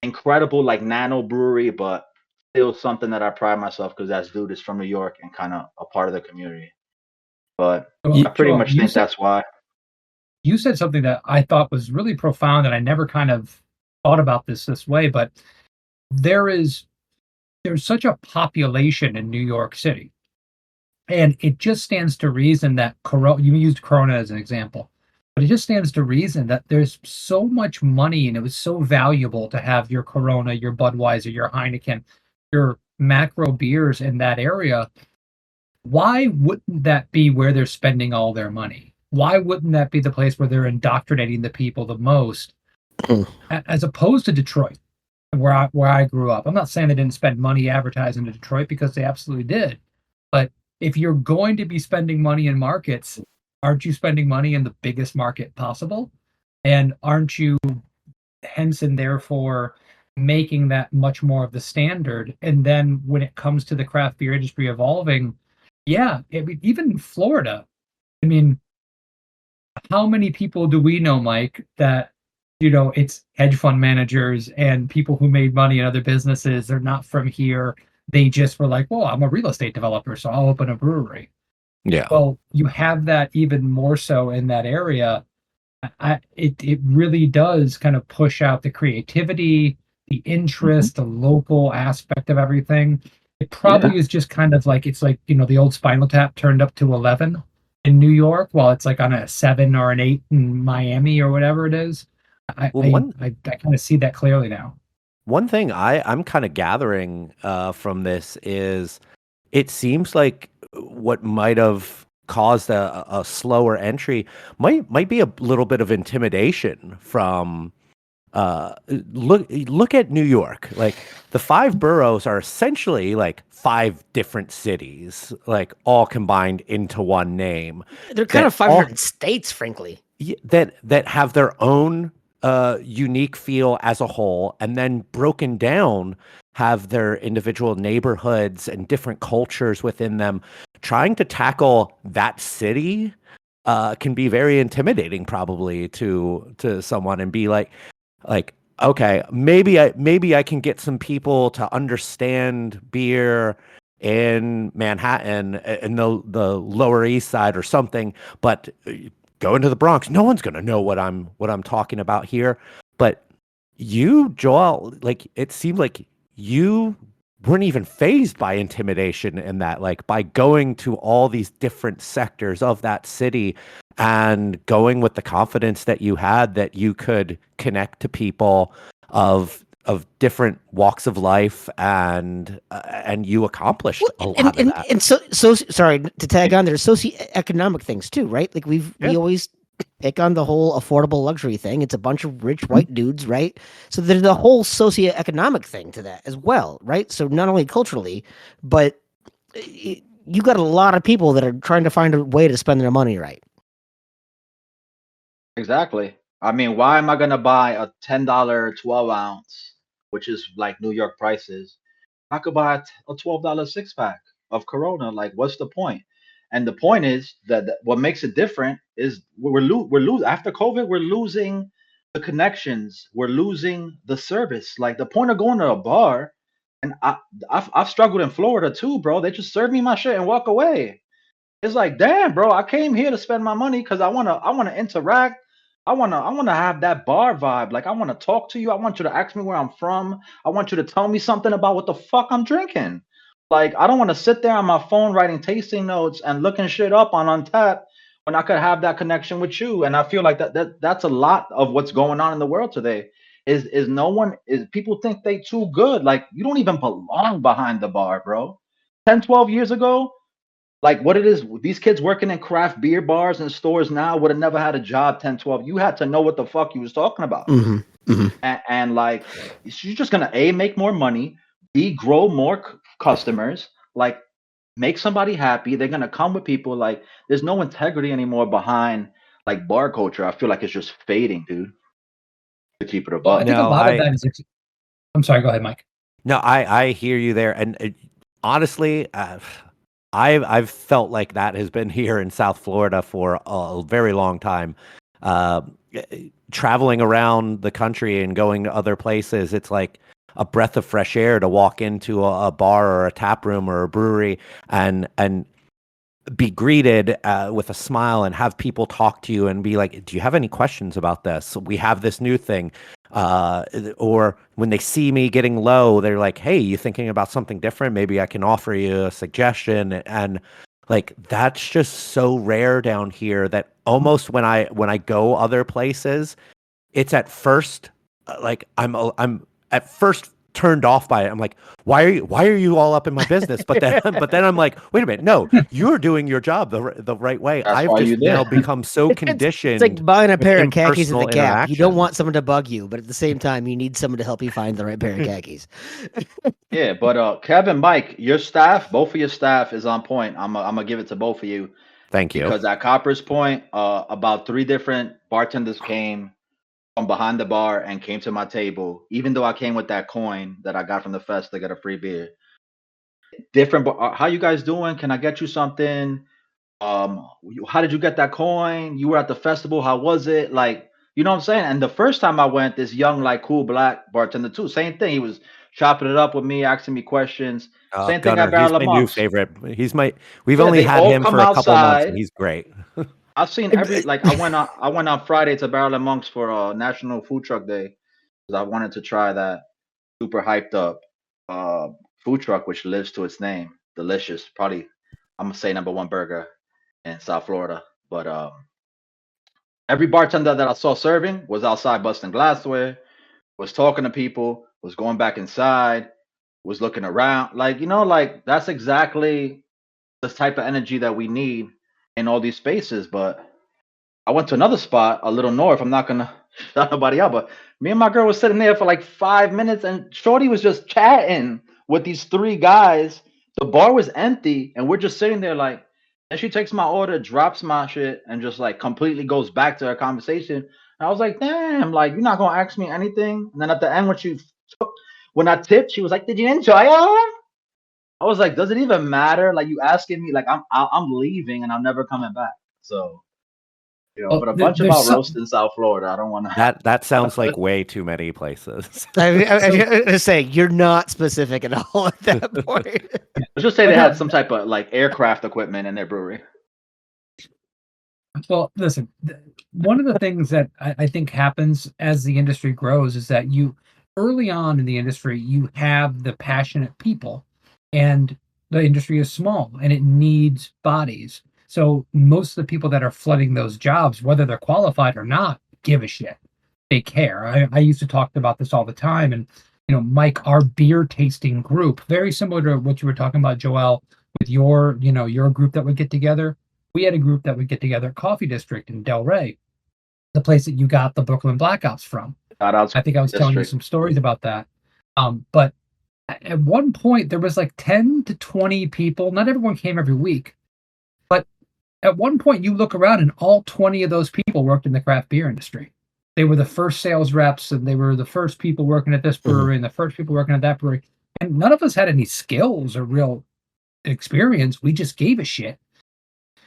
incredible, like nano brewery, but still something that I pride myself because that dude is from New York and kind of a part of the community. But I pretty Joel, much think that's why. you said something that I thought was really profound, and I never kind of thought about this way, but there's such a population in New York City. And it just stands to reason that you used Corona as an example, but it just stands to reason that there's so much money and it was so valuable to have your Corona, your Budweiser, your Heineken, your macro beers in that area. Why wouldn't that be where they're spending all their money? Why wouldn't that be the place where they're indoctrinating the people the most, as opposed to Detroit, where I grew up? I'm not saying they didn't spend money advertising to Detroit, because they absolutely did. But if you're going to be spending money in markets, aren't you spending money in the biggest market possible? And aren't you hence and therefore making that much more of the standard? And then when it comes to the craft beer industry evolving, even in Florida, I mean, how many people do we know, Mike, that it's hedge fund managers and people who made money in other businesses? They're not from here. They just were like, well, I'm a real estate developer, so I'll open a brewery. Yeah. Well, you have that even more so in that area. It really does kind of push out the creativity, the interest, the local aspect of everything. It probably is just kind of like, it's like, the old Spinal Tap turned up to 11 in New York, while it's like on a 7 or an 8 in Miami or whatever it is. I kind of see that clearly now. One thing I'm kind of gathering from this is it seems like what might have caused a slower entry might be a little bit of intimidation from look at New York. Like, the 5 boroughs are essentially like 5 different cities, like all combined into one name. They're kind of 5 different states, frankly. That have their own unique feel as a whole, and then broken down have their individual neighborhoods and different cultures within them. Trying to tackle that city can be very intimidating, probably to someone, and be like, okay, maybe I can get some people to understand beer in Manhattan and the Lower East Side or something, but go into the Bronx, no one's going to know what I'm talking about here. But you, Joel, like, it seemed like you weren't even fazed by intimidation in that, like, by going to all these different sectors of that city and going with the confidence that you had, that you could connect to people of different walks of life, and you accomplished a lot of that. And so sorry to tag on there, socioeconomic things too, right? Like we always pick on the whole affordable luxury thing. It's a bunch of rich white dudes, right? So there's a whole socioeconomic thing to that as well, right? So not only culturally, but you got a lot of people that are trying to find a way to spend their money right. Exactly. I mean, why am I gonna buy a $10 12-ounce, which is like New York prices? I could buy a $12 6-pack of Corona. Like, what's the point? And the point is that what makes it different is we're losing after COVID. We're losing the connections. We're losing the service. Like, the point of going to a bar, and I've struggled in Florida too, bro. They just serve me my shit and walk away. It's like, damn, bro, I came here to spend my money because I wanna interact. I wanna have that bar vibe. Like, I wanna talk to you. I want you to ask me where I'm from. I want you to tell me something about what the fuck I'm drinking. Like, I don't want to sit there on my phone writing tasting notes and looking shit up on Untap when I could have that connection with you. And I feel like that's a lot of what's going on in the world today. Is no one is people think they too good. Like, you don't even belong behind the bar, bro. 10, 12 years ago, like what it is, these kids working in craft beer bars and stores now would have never had a job 10, 12. You had to know what the fuck you was talking about. And like, you're just gonna A, make more money, B, grow more customers, like make somebody happy. They're gonna come with people. Like, there's no integrity anymore behind like bar culture. I feel like it's just fading, dude. To keep it a Well, I buck. think a lot of that is. I'm sorry. Go ahead, Mike. No, I hear you there, and honestly, I've felt like that has been here in South Florida for a very long time. Traveling around the country and going to other places, it's like a breath of fresh air to walk into a bar or a tap room or a brewery and be greeted with a smile and have people talk to you and be like, do you have any questions about this? We have this new thing. Or when they see me getting low, they're like, hey, you thinking about something different? Maybe I can offer you a suggestion. And like, that's just so rare down here that almost when I go other places, it's at first like I'm at first turned off by it. I'm like, why are you all up in my business? But then I'm like, wait a minute, no, you're doing your job the right way. That's I've why just you there. now become so conditioned. It's like buying a pair of with khakis at the impersonal Gap. You don't interaction. want someone to bug you, but at the same time, you need someone to help you find the right pair of khakis. Yeah, but Kevin, Mike, your staff, both of your staff is on point. I'm gonna give it to both of you. Thank you. Because at Copper's Point, about 3 different bartenders came from behind the bar and came to my table, even though I came with that coin that I got from the fest to get a free beer. Different, how you guys doing? Can I get you something? How did you get that coin? You were at the festival. How was it? Like, you know what I'm saying? And the first time I went, this young, like, cool black bartender too, same thing. He was chopping it up with me, asking me questions. Same thing Gunner, at Barrel he's of my new Monks. favorite. We've Yeah, only they had all him come for a couple months, and outside. he's great. I've seen every like I went on Friday to Barrel and Monks for National Food Truck Day because I wanted to try that super hyped up uh food truck which lives to its name. Delicious. Probably I'm gonna say #1 burger in South Florida. But every bartender that I saw serving was outside busting glassware, was talking to people, was going back inside, was looking around. Like, like that's exactly the type of energy that we need in all these spaces. But I went to another spot a little north. I'm not gonna shout nobody out, but me and my girl was sitting there for like 5 minutes, and Shorty was just chatting with these 3 guys. The bar was empty, and we're just sitting there like. And she takes my order, drops my shit, and just like completely goes back to her conversation. And I was like, "Damn! Like, you're not gonna ask me anything?" And then at the end, when I tipped, she was like, "Did you enjoy it?" I was like, "Does it even matter? Like, you asking me? Like, I'm leaving and I'm never coming back." So. Well, But a bunch there's about some, roast in South Florida. I don't want to. That sounds like way too many places. I was saying, you're not specific at all at that point. Let's just say they had some type of like aircraft equipment in their brewery. Well, listen, one of the things that I think happens as the industry grows is that early on in the industry, you have the passionate people, and the industry is small and it needs bodies. So most of the people that are flooding those jobs, whether they're qualified or not, give a shit. They care. I used to talk about this all the time. And, Mike, our beer tasting group, very similar to what you were talking about, Joel, with your group that would get together. We had a group that would get together at Coffee District in Delray, the place that you got the Brooklyn Blackouts from. I think I was telling you some stories about that. But at one point, there was like 10 to 20 people. Not everyone came every week. But at one point, you look around and all 20 of those people worked in the craft beer industry. They were the first sales reps, and they were the first people working at this brewery and the first people working at that brewery. And none of us had any skills or real experience. We just gave a shit.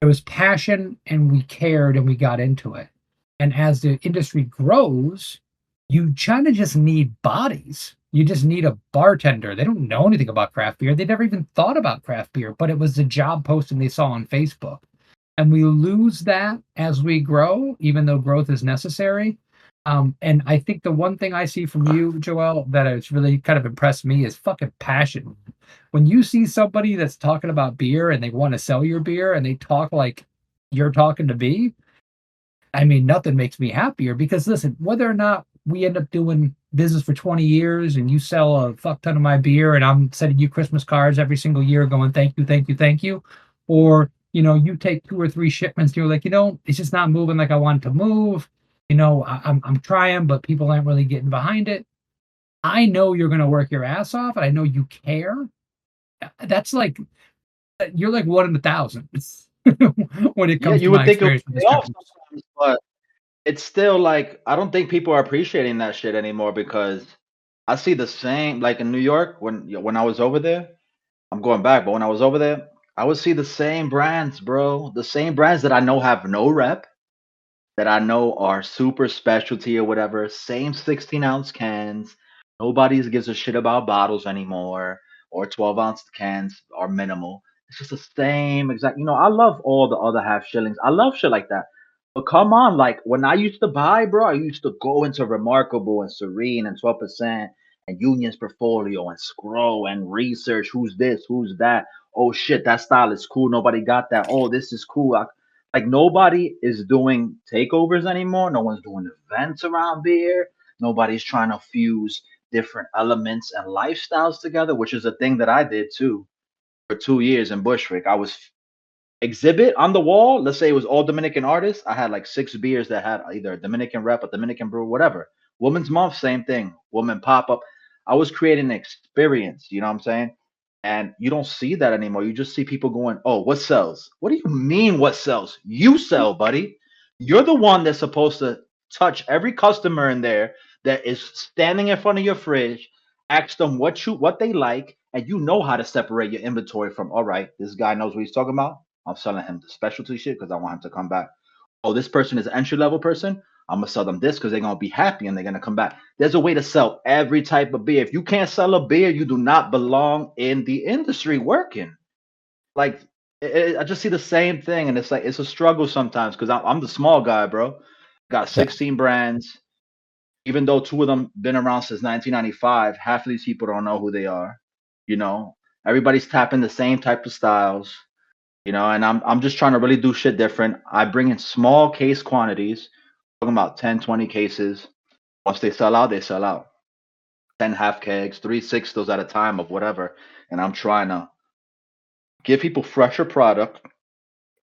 There was passion, and we cared, and we got into it. And as the industry grows, you kind of just need bodies. You just need a bartender. They don't know anything about craft beer. They never even thought about craft beer, but it was the job posting they saw on Facebook. And we lose that as we grow, even though growth is necessary. And I think the one thing I see from you, Joel, that has really kind of impressed me is fucking passion. When you see somebody that's talking about beer and they want to sell your beer and they talk like you're talking to me, I mean, nothing makes me happier because listen, whether or not we end up doing business for 20 years and you sell a fuck ton of my beer and I'm sending you Christmas cards every single year going, thank you, thank you, thank you. Or, you take 2 or 3 shipments and you're like, it's just not moving like I want it to move. I'm trying, but people aren't really getting behind it. I know you're going to work your ass off and I know you care. That's like, you're like 1 in 1,000 when it Yeah, comes to you would my think it would experience with pay this off company. sometimes, but it's still like I don't think people are appreciating that shit anymore because I see the same like in New York when I was over there. I'm going back, but when I was over there, I would see the same brands, bro. The same brands that I know have no rep, that I know are super specialty or whatever. Same 16-ounce cans. Nobody gives a shit about bottles anymore, or 12-ounce cans are minimal. It's just the same exact. I love all the other half shillings. I love shit like that. But come on, like when I used to buy, bro, I used to go into Remarkable and Serene and 12% and Union's portfolio and scroll and research who's this, who's that. Oh shit, that style is cool. Nobody got that. Oh, this is cool. Like nobody is doing takeovers anymore. No one's doing events around beer. Nobody's trying to fuse different elements and lifestyles together, which is a thing that I did too for 2 years in Bushwick. I was exhibit on the wall. Let's say it was all Dominican artists. I had like 6 beers that had either a Dominican rep, a Dominican brew, whatever. Women's Month, same thing. Woman pop up. I was creating an experience. You know what I'm saying? And you don't see that anymore. You just see people going, "Oh, what sells?" What do you mean, what sells? You sell, buddy. You're the one that's supposed to touch every customer in there that is standing in front of your fridge. Ask them what they like, and you know how to separate your inventory from. All right, this guy knows what he's talking about. I'm selling him the specialty shit because I want him to come back. Oh, this person is an entry level person. I'm gonna sell them this because they're gonna be happy and they're gonna come back. There's a way to sell every type of beer. If you can't sell a beer, you do not belong in the industry working. Like I just see the same thing, and it's like it's a struggle sometimes because I'm the small guy, bro. Got Yeah. 16 brands. Even though 2 of them been around since 1995, half of these people don't know who they are. You know, everybody's tapping the same type of styles. And I'm just trying to really do shit different. I bring in small case quantities, talking about 10, 20 cases. Once they sell out, they sell out. 10 half kegs, 3 6 at a time of whatever. And I'm trying to give people fresher product,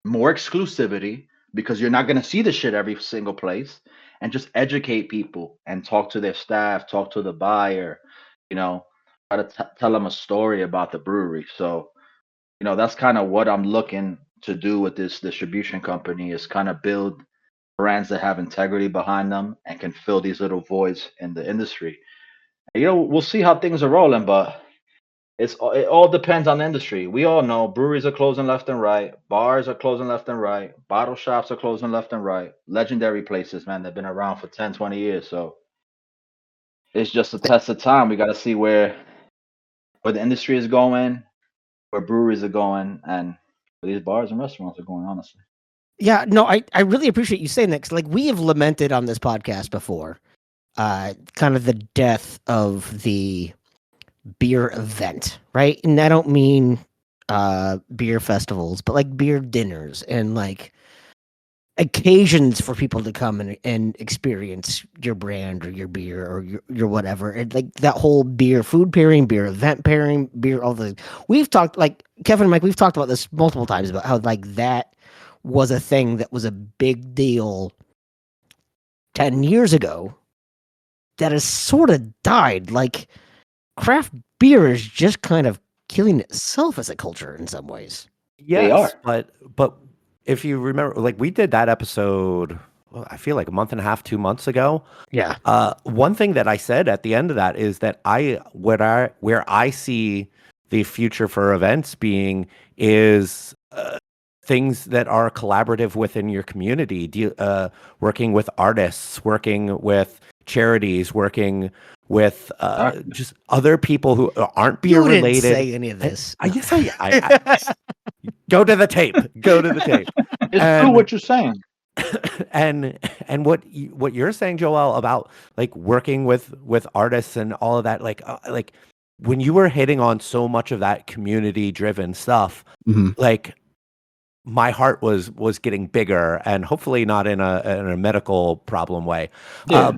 more exclusivity, because you're not going to see the shit every single place, and just educate people and talk to their staff, talk to the buyer, you know, try to tell them a story about the brewery. So, that's kind of what I'm looking to do with this distribution company is kind of build brands that have integrity behind them and can fill these little voids in the industry. We'll see how things are rolling, but it all depends on the industry. We all know breweries are closing left and right, bars are closing left and right, bottle shops are closing left and right. Legendary places, man, they've been around for 10, 20 years. So it's just a test of time. We got to see where the industry is going, where breweries are going, and where these bars and restaurants are going, honestly. Yeah, no, I really appreciate you saying that because, like, we have lamented on this podcast before, kind of the death of the beer event, right? And I don't mean beer festivals, but like beer dinners and like occasions for people to come and experience your brand or your beer or your whatever. And like that whole beer food pairing, beer event pairing, beer, all the we've talked like Kevin and Mike, we've talked about this multiple times about how like that was a thing that was a big deal 10 years ago that has sort of died. Like craft beer is just kind of killing itself as a culture in some ways. They are. Yes, but if you remember, like we did that episode, well, I feel like a month and a half, 2 months ago. Yeah. One thing that I said at the end of that is that where I see the future for events being is things that are collaborative within your community, working with artists, working with charities, working with just other people who aren't beer You didn't related. say any of this. Yes, I go to the tape. Go to the tape. It's true what you're saying. and what you're saying, Joel, about like working with artists and all of that, like when you were hitting on so much of that community driven stuff, like my heart was getting bigger, and hopefully not in a medical problem way,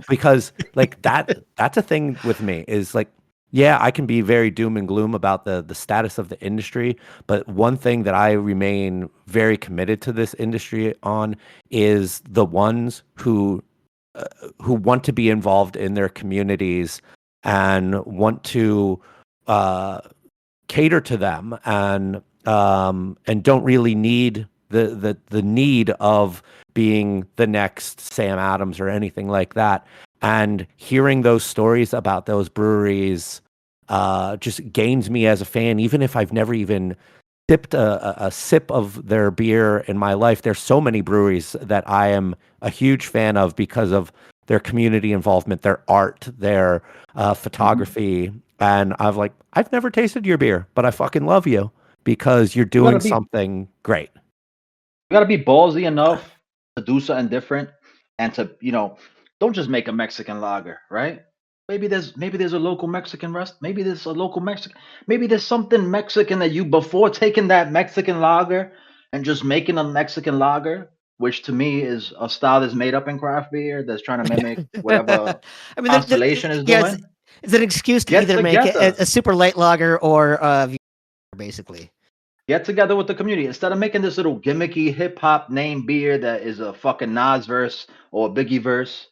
because like that's a thing with me is like, yeah, I can be very doom and gloom about the status of the industry, but one thing that I remain very committed to this industry on is the ones who want to be involved in their communities and want to uh, cater to them, and don't really need the need of being the next Sam Adams or anything like that. And hearing those stories about those breweries just gains me as a fan, even if I've never even sipped a sip of their beer in my life. There's so many breweries that I am a huge fan of because of their community involvement, their art, their photography. And I've never tasted your beer, but I fucking love you because you're doing something great. You gotta be ballsy enough to do something different and to, don't just make a Mexican lager, right? Maybe there's a local Mexican maybe there's a local Mexican, maybe there's something Mexican that you, before taking that Mexican lager and just making a Mexican lager, which to me is a style that's made up in craft beer that's trying to mimic whatever I mean, Constellation is doing. it's an excuse to Get either make together. a super light lager or basically. Get together with the community instead of making this little gimmicky hip hop name beer that is a fucking Nas verse or a Biggie verse.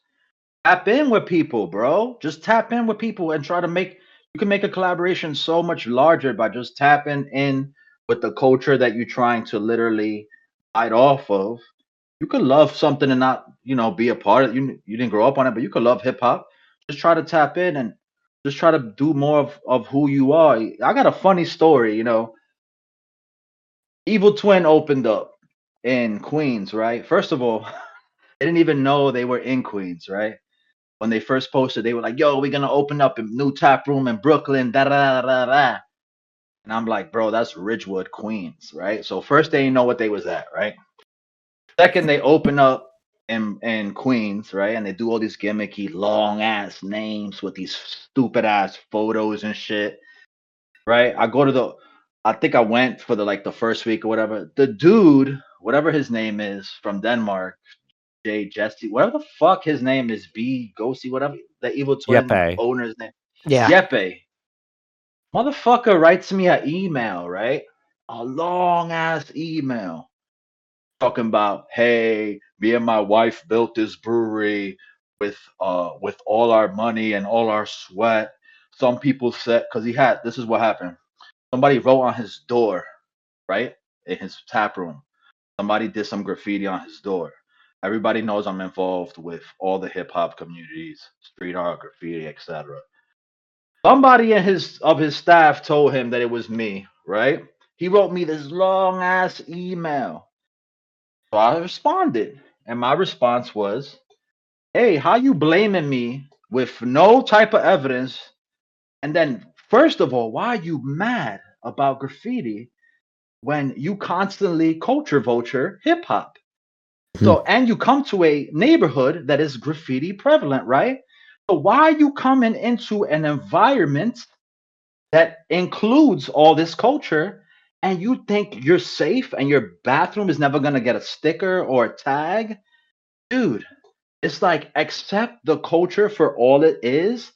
Tap in with people, bro. Just tap in with people and try to make. You can make a collaboration so much larger by just tapping in with the culture that you're trying to literally bite off of. You could love something and not, be a part of. You didn't grow up on it, but you could love hip hop. Just try to tap in and just try to do more of who you are. I got a funny story, Evil Twin opened up in Queens, right? First of all, they didn't even know they were in Queens, right? When they first posted, they were like, "Yo, we're gonna open up a new tap room in Brooklyn." Da da da da. And I'm like, "Bro, that's Ridgewood, Queens, right?" So first, they didn't know what they was at, right? Second, they open up in Queens, right? And they do all these gimmicky long ass names with these stupid ass photos and shit, right? I think I went for the first week or whatever. The dude, whatever his name is from Denmark, Jay Jesse, whatever the fuck his name is, B Ghosty, whatever the Evil Twin Yepe. owner's name. Yeah. Yepe. Motherfucker writes me an email, right? A long ass email talking about, hey, me and my wife built this brewery with all our money and all our sweat. Some people said, because this is what happened. Somebody wrote on his door, right? In his tap room. Somebody did some graffiti on his door. Everybody knows I'm involved with all the hip hop communities, street art, graffiti, etc. Somebody of his staff told him that it was me, right? He wrote me this long ass email. So I responded. And my response was, hey, how you blaming me with no type of evidence? And then, first of all, why are you mad about graffiti when you constantly culture vulture hip hop? So, and you come to a neighborhood that is graffiti prevalent, right? So, why are you coming into an environment that includes all this culture and you think you're safe and your bathroom is never going to get a sticker or a tag? Dude, it's like accept the culture for all it is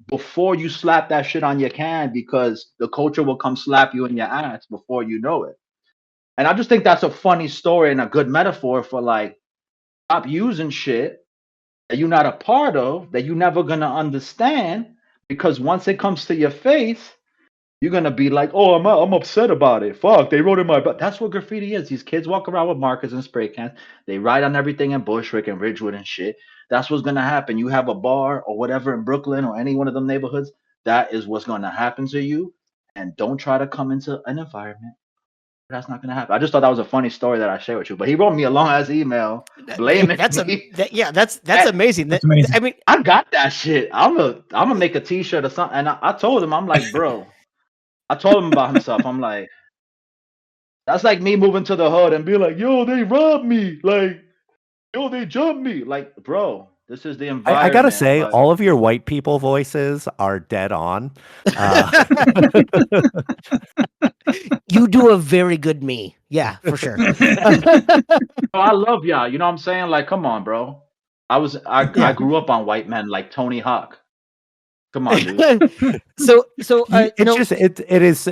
before you slap that shit on your can, because the culture will come slap you in your ass before you know it. And I just think that's a funny story and a good metaphor for stop using shit that you're not a part of, that you're never gonna understand, because once it comes to your face, you're gonna be like, "Oh, I'm upset about it. Fuck, they wrote in my butt." That's what graffiti is. These kids walk around with markers and spray cans. They write on everything in Bushwick and Ridgewood and shit. That's what's gonna happen. You have a bar or whatever in Brooklyn or any one of them neighborhoods. That is what's gonna happen to you. And don't try to come into an environment that's not gonna happen. I just thought that was a funny story that I shared with you. But he wrote me a long ass email blaming me. That's amazing. That's amazing. I mean, I got that shit. I'm gonna make a T-shirt or something. And I told him, I'm like, bro. I told him about himself. I'm like, that's like me moving to the hood and be like, yo, they robbed me. Like, yo, they jumped me. Like, bro, this is the I gotta environment. say, Like, all of your white people voices are dead on. You do a very good me. Yeah, for sure. I love y'all. You know what I'm saying? Like, come on, bro. I Yeah. grew up on white men like Tony Hawk. Come on, dude. So It's just it is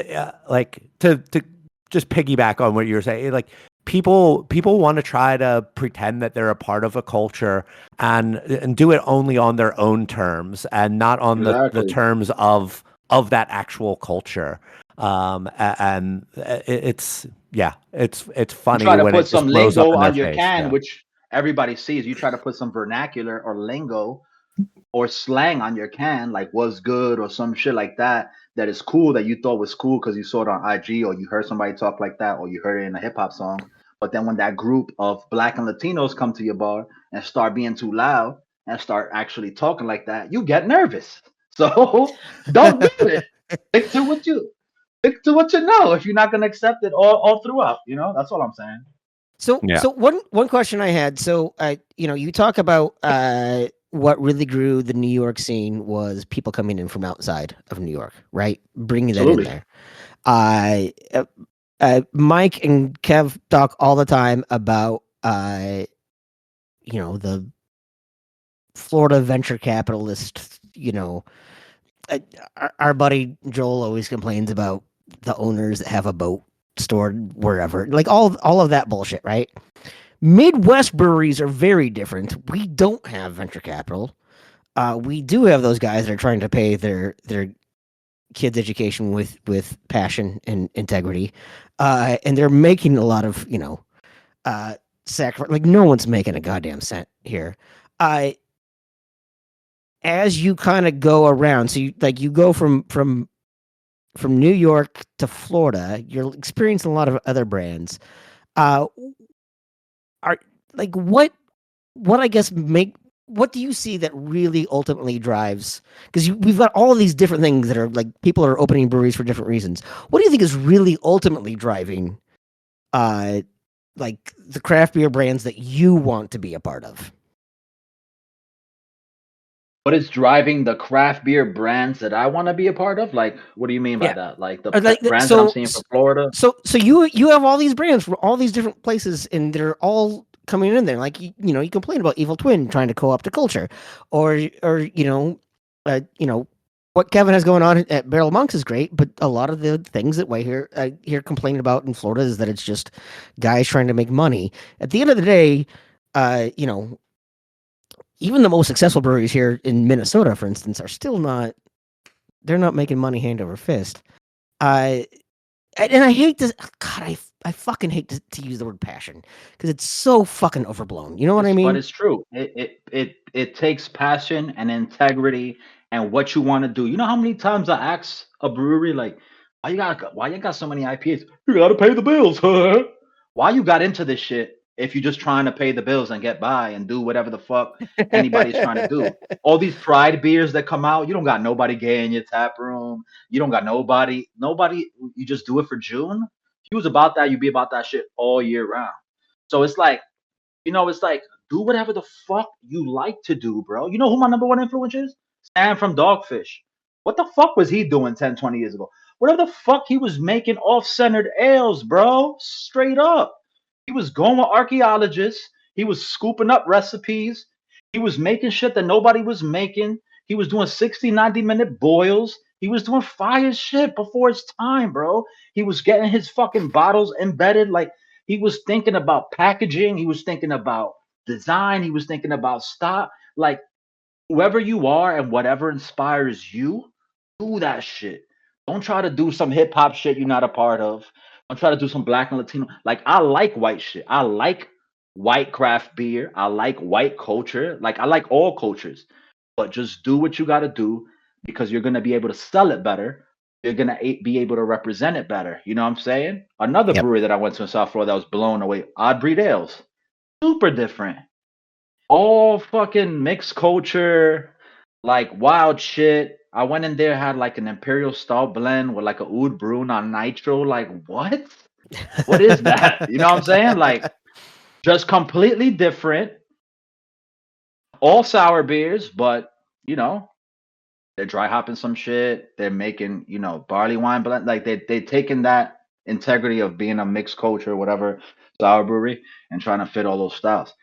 like to just piggyback on what you were saying. Like people want to try to pretend that they're a part of a culture and do it only on their own terms and not on the Exactly. terms of that actual culture. And it's it's funny Try to when put it just some blows up lingo in their on your face. can, Yeah. which everybody sees. You try to put some vernacular or lingo or slang on your can, like "what's good" or some shit like that. That is cool that you thought was cool because you saw it on IG or you heard somebody talk like that or you heard it in a hip hop song. But then when that group of Black and Latinos come to your bar and start being too loud and start actually talking like that, you get nervous. So don't do it. Stick to what you know. If you're not gonna accept it all throughout, that's all I'm saying. So, Yeah. so one question I had. So, you talk about what really grew the New York scene was people coming in from outside of New York, right? Bringing that in Absolutely. there. Mike and Kev talk all the time about the Florida venture capitalist. Our buddy Joel always complains about the owners that have a boat stored wherever, like all of that bullshit, right? Midwest breweries are very different. We don't have venture capital. We do have those guys that are trying to pay their kids' education with passion and integrity, and they're making a lot of sacrifice. Like no one's making a goddamn cent here. As you kind of go around, so you go from New York to Florida, you're experiencing a lot of other brands. Uh, are like what I guess what do you see that really ultimately drives? Because we've got all of these different things that are like people are opening breweries for different reasons. What do you think is really ultimately driving, like the craft beer brands that you want to be a part of? What is driving the craft beer brands that I want to be a part of? Like, what do you mean by Yeah, that? Like the like brands that I'm seeing from Florida? so you have all these brands from all these different places, and they're all coming in there. Like you complain about Evil Twin trying to co-opt the culture, or what Kevin has going on at Barrel Monks is great, but a lot of the things that I hear complaining about in Florida is that it's just guys trying to make money. At the end of the day, uh, you know, even the most successful breweries here in Minnesota, for instance, are still not. They're not making money hand over fist. Uh, and I hate this. God, I fucking hate to use the word passion because it's so fucking overblown. You know what I But mean? it's true. It takes passion and integrity and what you want to do. You know how many times I ask a brewery like, why you got so many IPAs? You gotta pay the bills. Why you got into this shit if you're just trying to pay the bills and get by and do whatever the fuck anybody's trying to do? All these fried beers that come out, you don't got nobody gay in your tap room. You don't got nobody. You just do it for June. If you was about that, you'd be about that shit all year round. So it's like it's like do whatever the fuck you like to do, bro. You know who my number one influence is? Stan from Dogfish. What the fuck was he doing 10, 20 years ago? Whatever the fuck he was making off-centered ales, bro. Straight up. He was going with archaeologists. He was scooping up recipes. He was making shit that nobody was making. He was doing 60, 90-minute boils. He was doing fire shit before his time, bro. He was getting his fucking bottles embedded. Like, he was thinking about packaging. He was thinking about design. He was thinking about stock. Like, whoever you are and whatever inspires you, do that shit. Don't try to do some hip hop shit you're not a part of. Don't try to do some black and Latino. Like, I like white shit. I like white craft beer. I like white culture. Like, I like all cultures. But just do what you got to do because you're going to be able to sell it better. You're going to be able to represent it better. You know what I'm saying? Another Yep. brewery that I went to in South Florida that was blown away, Odd Breed Ales. Super different. All fucking mixed culture, like wild shit. I went in there, had like an imperial stout blend with like a oud brew on nitro. Like, what? What is that? You know what I'm saying? Like, just completely different. all sour beers, but you know, they're dry hopping some shit. They're making, barley wine, but like they taking that integrity of being a mixed culture, whatever, sour brewery, and trying to fit all those styles.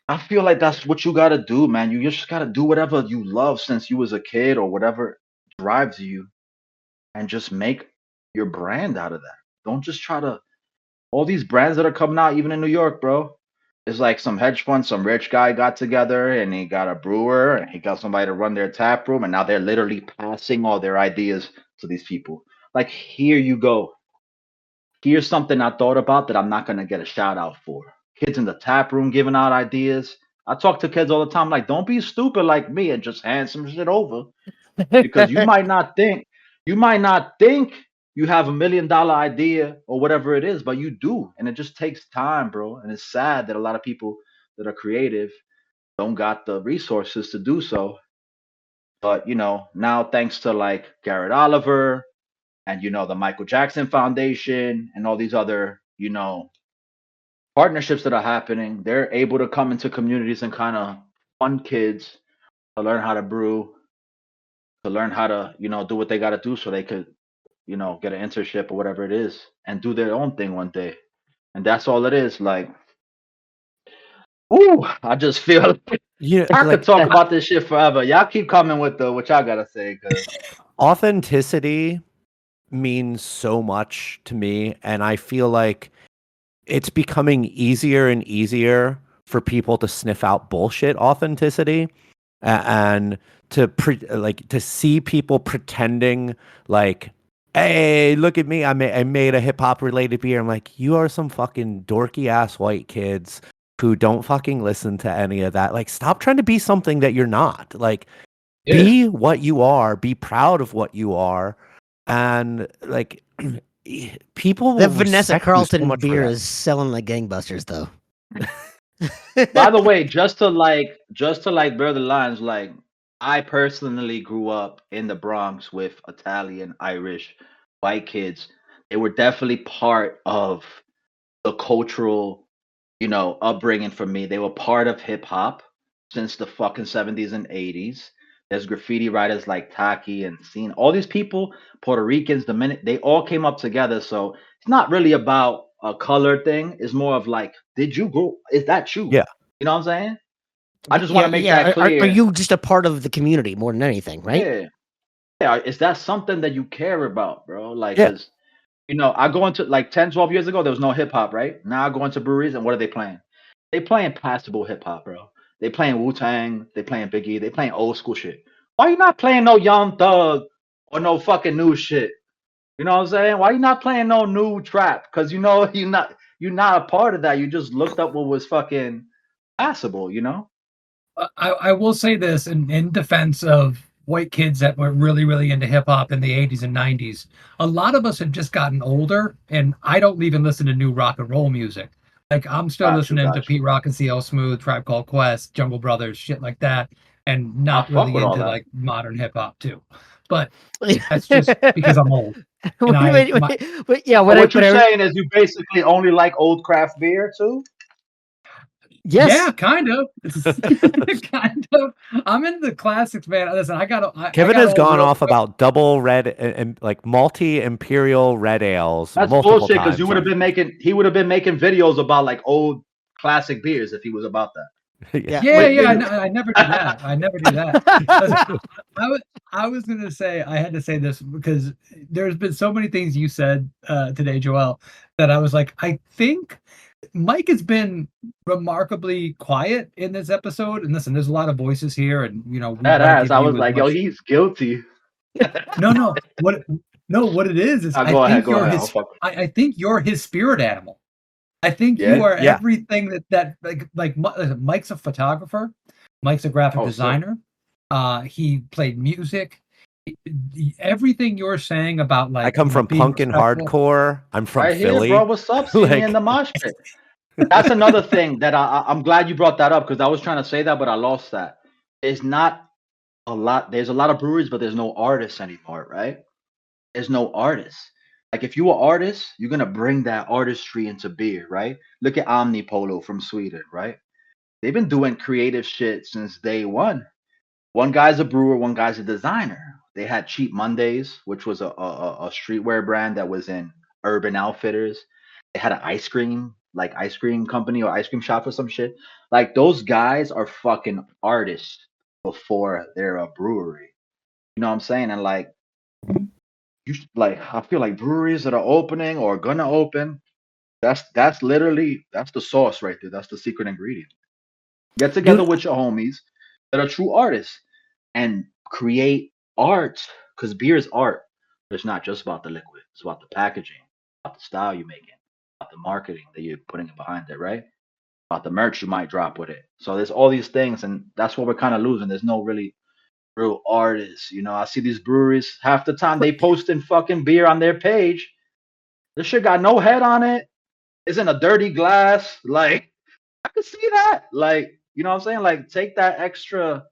I feel like that's what you gotta do, man. You just gotta do whatever you love since you was a kid or whatever drives you, and just make your brand out of that. Don't just try to all these brands that are coming out, even in New York, bro. It's like some hedge fund, some rich guy got together and he got a brewer and he got somebody to run their tap room, and now they're literally passing all their ideas to these people. Like, here you go. Here's something I thought about that I'm not gonna get a shout out for. Kids in the tap room giving out ideas. I talk to kids all the time, like, don't be stupid like me and just hand some shit over, because you might not think you have $1 million idea or whatever it is, but you do, and it just takes time, bro. And it's sad that a lot of people that are creative don't got the resources to do so. But now, thanks to like Garrett Oliver and the Michael Jackson Foundation and all these other partnerships that are happening, they're able to come into communities and kind of fund kids to learn how to brew, to learn how to do what they got to do so they could get an internship or whatever it is and do their own thing one day. And that's all it is. Like, ooh, I just feel I could talk about this shit forever. Y'all keep coming with what y'all gotta say, because authenticity means so much to me, and I feel like it's becoming easier and easier for people to sniff out bullshit authenticity, and to see people pretending like, hey, look at me, I made a hip hop related beer. I'm like, you are some fucking dorky ass white kids who don't fucking listen to any of that. Like, stop trying to be something that you're not. Like, be what you are, be proud of what you are, and like people will That Vanessa respect you so Carlton much for beer that. is selling like gangbusters, though. by the way, just to blur the lines, like, I personally grew up in the Bronx with Italian, Irish, white kids. They were definitely part of the cultural, upbringing for me. They were part of hip hop since the fucking 70s and 80s. There's graffiti writers like Taki and Scene. All these people, Puerto Ricans, they all came up together. So it's not really about a color thing. It's more of like, did you grow? Is that you? Yeah. You know what I'm saying? I just want to make that Are clear. you just a part of the community more than anything, right? Yeah. Yeah. Is that something that you care about, bro? Like, Yeah. because, I go into like 10, 12 years ago, there was no hip hop, right? Now I go into breweries and what are they playing? They playing passable hip hop, bro. They playing Wu Tang, they playing Biggie, they playing old school shit. Why you not playing no Young Thug or no fucking new shit? You know what I'm saying? Why you not playing no new trap? Because you're not a part of that. You just looked up what was fucking passable, I will say this in defense of white kids that were really, really into hip hop in the 80s and 90s. A lot of us have just gotten older, and I don't even listen to new rock and roll music. Like, I'm still listening to Pete Rock and CL Smooth, Tribe Called Quest, Jungle Brothers, shit like that, and not really into like modern hip hop too. But that's just because I'm old. Wait, yeah, what you're saying is you basically only like old craft beer too? Yes. Yeah, kind of. Kind of. I'm into the classics, man. Listen, Kevin has gone off about double red and like multi imperial red ales. That's bullshit, because he would have been making videos about like old classic beers if he was about that. I never do that. I never do that. Listen, I was gonna say, I had to say this because there's been so many things you said today, Joel, that I was like, I think Mike has been remarkably quiet in this episode. And listen, there's a lot of voices here, and I was like, yo, he's guilty. No. What it is I think you're his spirit animal. I think you are everything that like Mike's a photographer. Mike's a graphic designer. He played music. Everything you're saying about like, I come from punk and hardcore. I'm from Philly. Here, bro. What's up? See me in the mosh pit. That's another thing that I'm glad you brought that up, because I was trying to say that, but I lost that. There's not a lot. There's a lot of breweries, but there's no artists anymore, right? There's no artists. Like, if you're an artist, you're gonna bring that artistry into beer, right? Look at Omnipolo from Sweden, right? they've been doing creative shit since day one. One guy's a brewer, one guy's a designer. They had Cheap Mondays, which was a streetwear brand that was in Urban Outfitters. They had an ice cream company or ice cream shop or some shit. Like those guys are fucking artists before they're a brewery. You know what I'm saying? And like like I feel like breweries that are opening or gonna open, that's literally that's the sauce right there. That's the secret ingredient. Get together Dude, with your homies that are true artists and create art because beer is art. It's not just about the liquid. It's about the packaging, about the style you're making, about the marketing that you're putting behind it, right? About the merch you might drop with it. So there's all these things, and that's what we're kind of losing. There's no really real artists. You know, I see these breweries half the time they posting fucking beer on their page. This shit got no head on it. It's in a dirty glass. Like I could see that. Like, you know what I'm saying? Like take that extra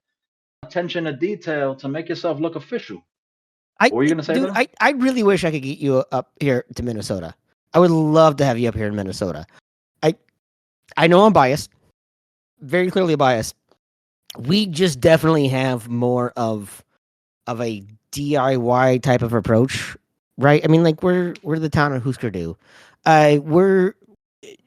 attention to detail to make yourself look official. What were you gonna say, dude, brother? I really wish I could get you up here to Minnesota. I would love to have you up here in Minnesota. I I know I'm biased, very clearly biased. We just definitely have more of a DIY type of approach, right? I mean, like we're the town of Husker Du.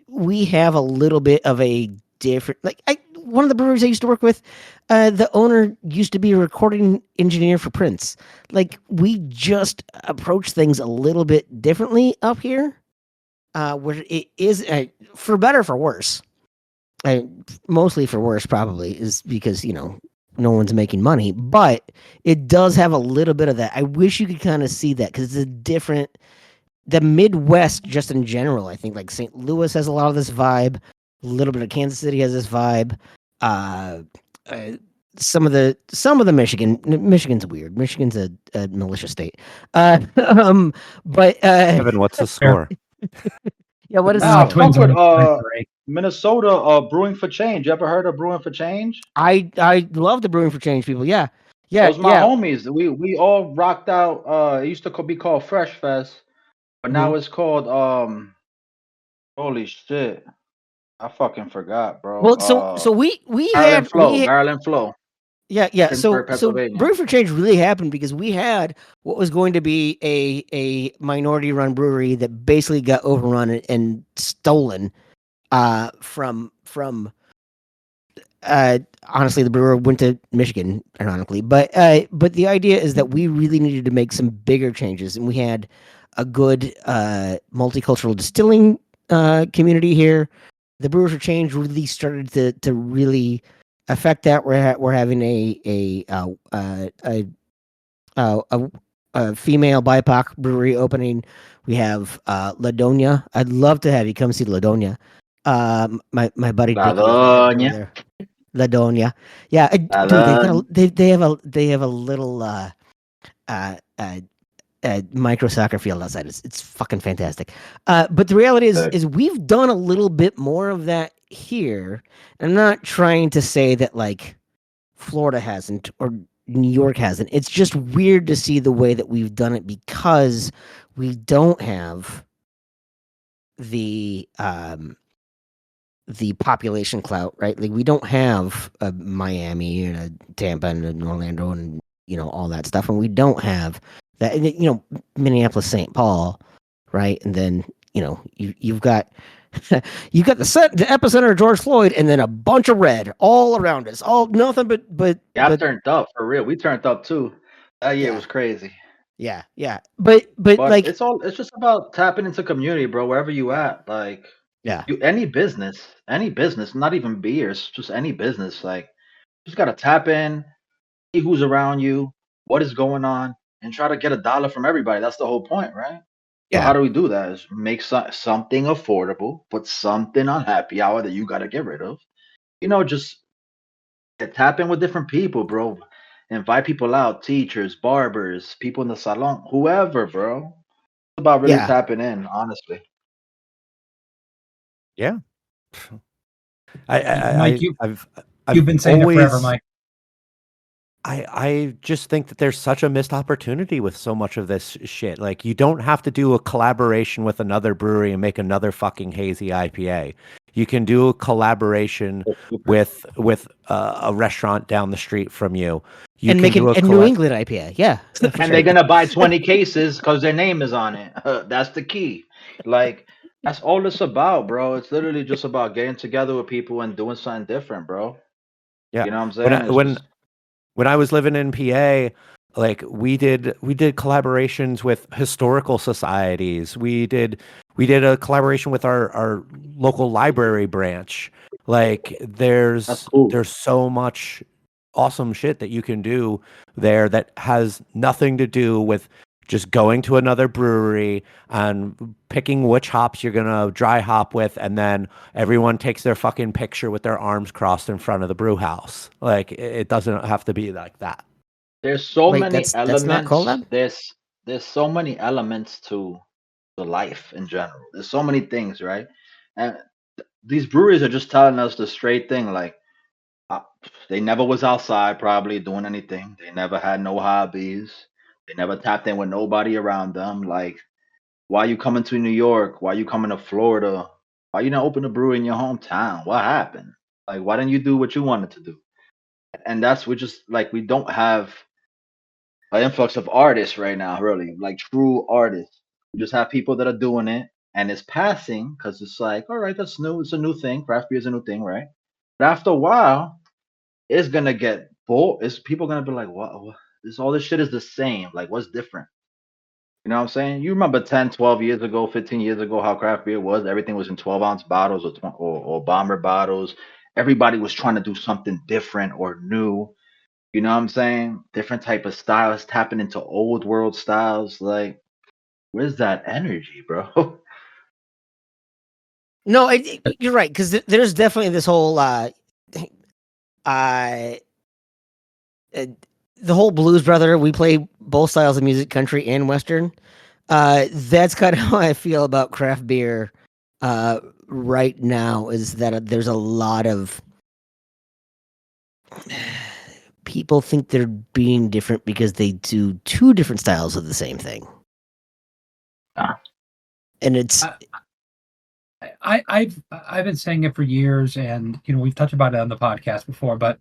We have a little bit of a different like one of the breweries I used to work with, the owner used to be a recording engineer for Prince. Like we just approach things a little bit differently up here, where it is for better for worse. Mostly for worse, probably is because no one's making money, but it does have a little bit of that. I wish you could kind of see that because it's a different. The Midwest, just in general, I think like St. Louis has a lot of this vibe. A little bit of Kansas City has this vibe. Uh, uh, Michigan's weird. Michigan's a malicious state. But Kevin, what's the score? yeah, what is Nah, this? fuck Twins are with in the break. Minnesota Brewing for Change. You ever heard of Brewing for Change? I love the Brewing for Change people. Yeah, yeah, Those my yeah. homies. We all rocked out. It used to be called Fresh Fest, but Mhm. now it's called holy shit. I fucking forgot, bro. Well, so Maryland Flow. Maryland Flow. yeah. Pittsburgh, So Pennsylvania. Brewing for Change really happened because we had what was going to be a minority run brewery that basically got overrun and stolen from honestly the brewer went to Michigan ironically, but the idea is that we really needed to make some bigger changes, and we had a good multicultural distilling community here. The Brewers for Change really started to really affect that. We're having a female BIPOC brewery opening. We have Ladonia. I'd love to have you come see Ladonia. My buddy Dickie is the head brewer Ladogna. there. Ladonia, yeah, dude, Ladogna. they have a little uh, uh, micro soccer field outside. It's fucking fantastic. But the reality is we've done a little bit more of that here. I'm not trying to say that like Florida hasn't or New York hasn't. It's just weird to see the way that we've done it because we don't have the population clout, right? Like we don't have a Miami and a Tampa and an Orlando and all that stuff, and we don't have that. Minneapolis, St. Paul, right? And then you've got you've got the epicenter of George Floyd, and then a bunch of red all around us, all nothing but Yeah, I turned up for real. We turned up too. That year yeah, was crazy. yeah. But But like it's just about tapping into community, bro, wherever you yeah, at. Like yeah, you any business, not even beers, just any business. Like just gotta tap in, see who's around you, what is going on, and try to get a dollar from everybody. That's the whole point, right? So yeah, how do we do that? Is make something affordable, but something on happy hour that you gotta get rid of. Just tap in with different people, bro. Invite people out, teachers, barbers, people in the salon, whoever, bro. It's about really yeah. tapping in, honestly. Yeah. I, I, Mike, I I've you've I've been saying it forever, always Mike. I just think that there's such a missed opportunity with so much of this shit. Like you don't have to do a collaboration with another brewery and make another fucking hazy IPA. You can do a collaboration with a restaurant down the street from you. You and can make do a New England IPA. Yeah. For And sure. they're gonna buy 20 cases because their name is on it. That's the key. Like that's all it's about, bro. It's literally just about getting together with people and doing something different, bro. Yeah. You know what I'm When saying? I, It's when just when I was living in PA, like we did collaborations with historical societies. We did a collaboration with our local library branch. Like that's cool. there's so much awesome shit that you can do there that has nothing to do with just going to another brewery and picking which hops you're gonna dry hop with, and then everyone takes their fucking picture with their arms crossed in front of the brew house. Like it doesn't have to be like that. There's so Wait, many that's not elements. collab? There's so many elements to life in general. There's so many things, right? And these breweries are just telling us the straight thing. Like uh, they never was outside probably doing anything. They never had no hobbies. They never tapped in with nobody around them. Like, why you coming to New York? Why you coming to Florida? Why you not open a brewery in your hometown? What happened? Like, why didn't you do what you wanted to do? And that's we just like we don't have an influx of artists right now, really, like true artists. We just have people that are doing it and it's passing because it's like, all right, that's new. It's a new thing. Craft beer is a new thing, right? But after a while, it's gonna get bored. It's people gonna be like, what? This all this shit is the same. Like, what's different? You know what I'm saying? You remember 10, 12 years ago, 15 years ago, how craft beer was? Everything was in 12-ounce bottles or bomber bottles. Everybody was trying to do something different or new. You know what I'm saying? Different type of styles, tapping into old world styles. Like, where's that energy, bro? No, you're right, because there's definitely this whole uh, the whole blues brother. We play both styles of music, country and western. That's kind of how I feel about craft beer right now. Is that there's a lot of people think they're being different because they do two different styles of the same thing, and it's I've been saying it for years, and we've touched about it on the podcast before, but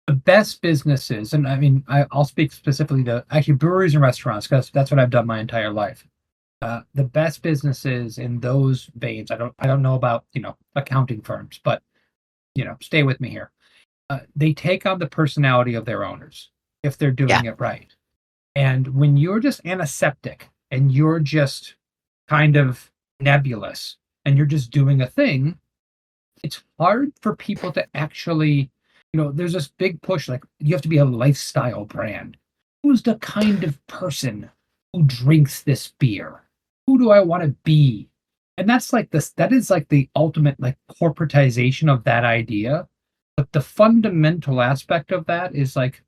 the best businesses, and I mean, I'll speak specifically to actually breweries and restaurants because that's what I've done my entire life. The best businesses in those veins, I don't know about accounting firms, but stay with me here. They take on the personality of their owners if they're doing it right. And when you're just antiseptic and you're just kind of nebulous and you're just doing a thing, it's hard for people to actually, there's this big push, like you have to be a lifestyle brand. Who's the kind of person who drinks this beer? Who do I want to be? And that is like the ultimate like corporatization of that idea. But the fundamental aspect of that is like,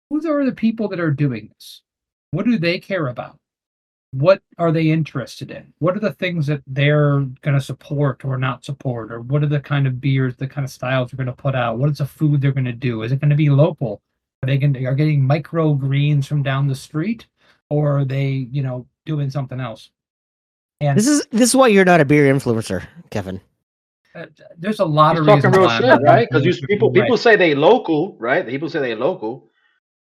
who are the people that are doing this? What do they care about? What are they interested in? What are the things that they're going to support or not support? Or what are the kind of beers, the kind of styles they're going to put out? What is the food they're going to do? Is it going to be local? Are they getting micro greens from down the street? Or are they, doing something else? And this is why you're not a beer influencer, Kevin. There's a lot of He's reasons talking real why shit, right? Because people say they local, right? People say they local.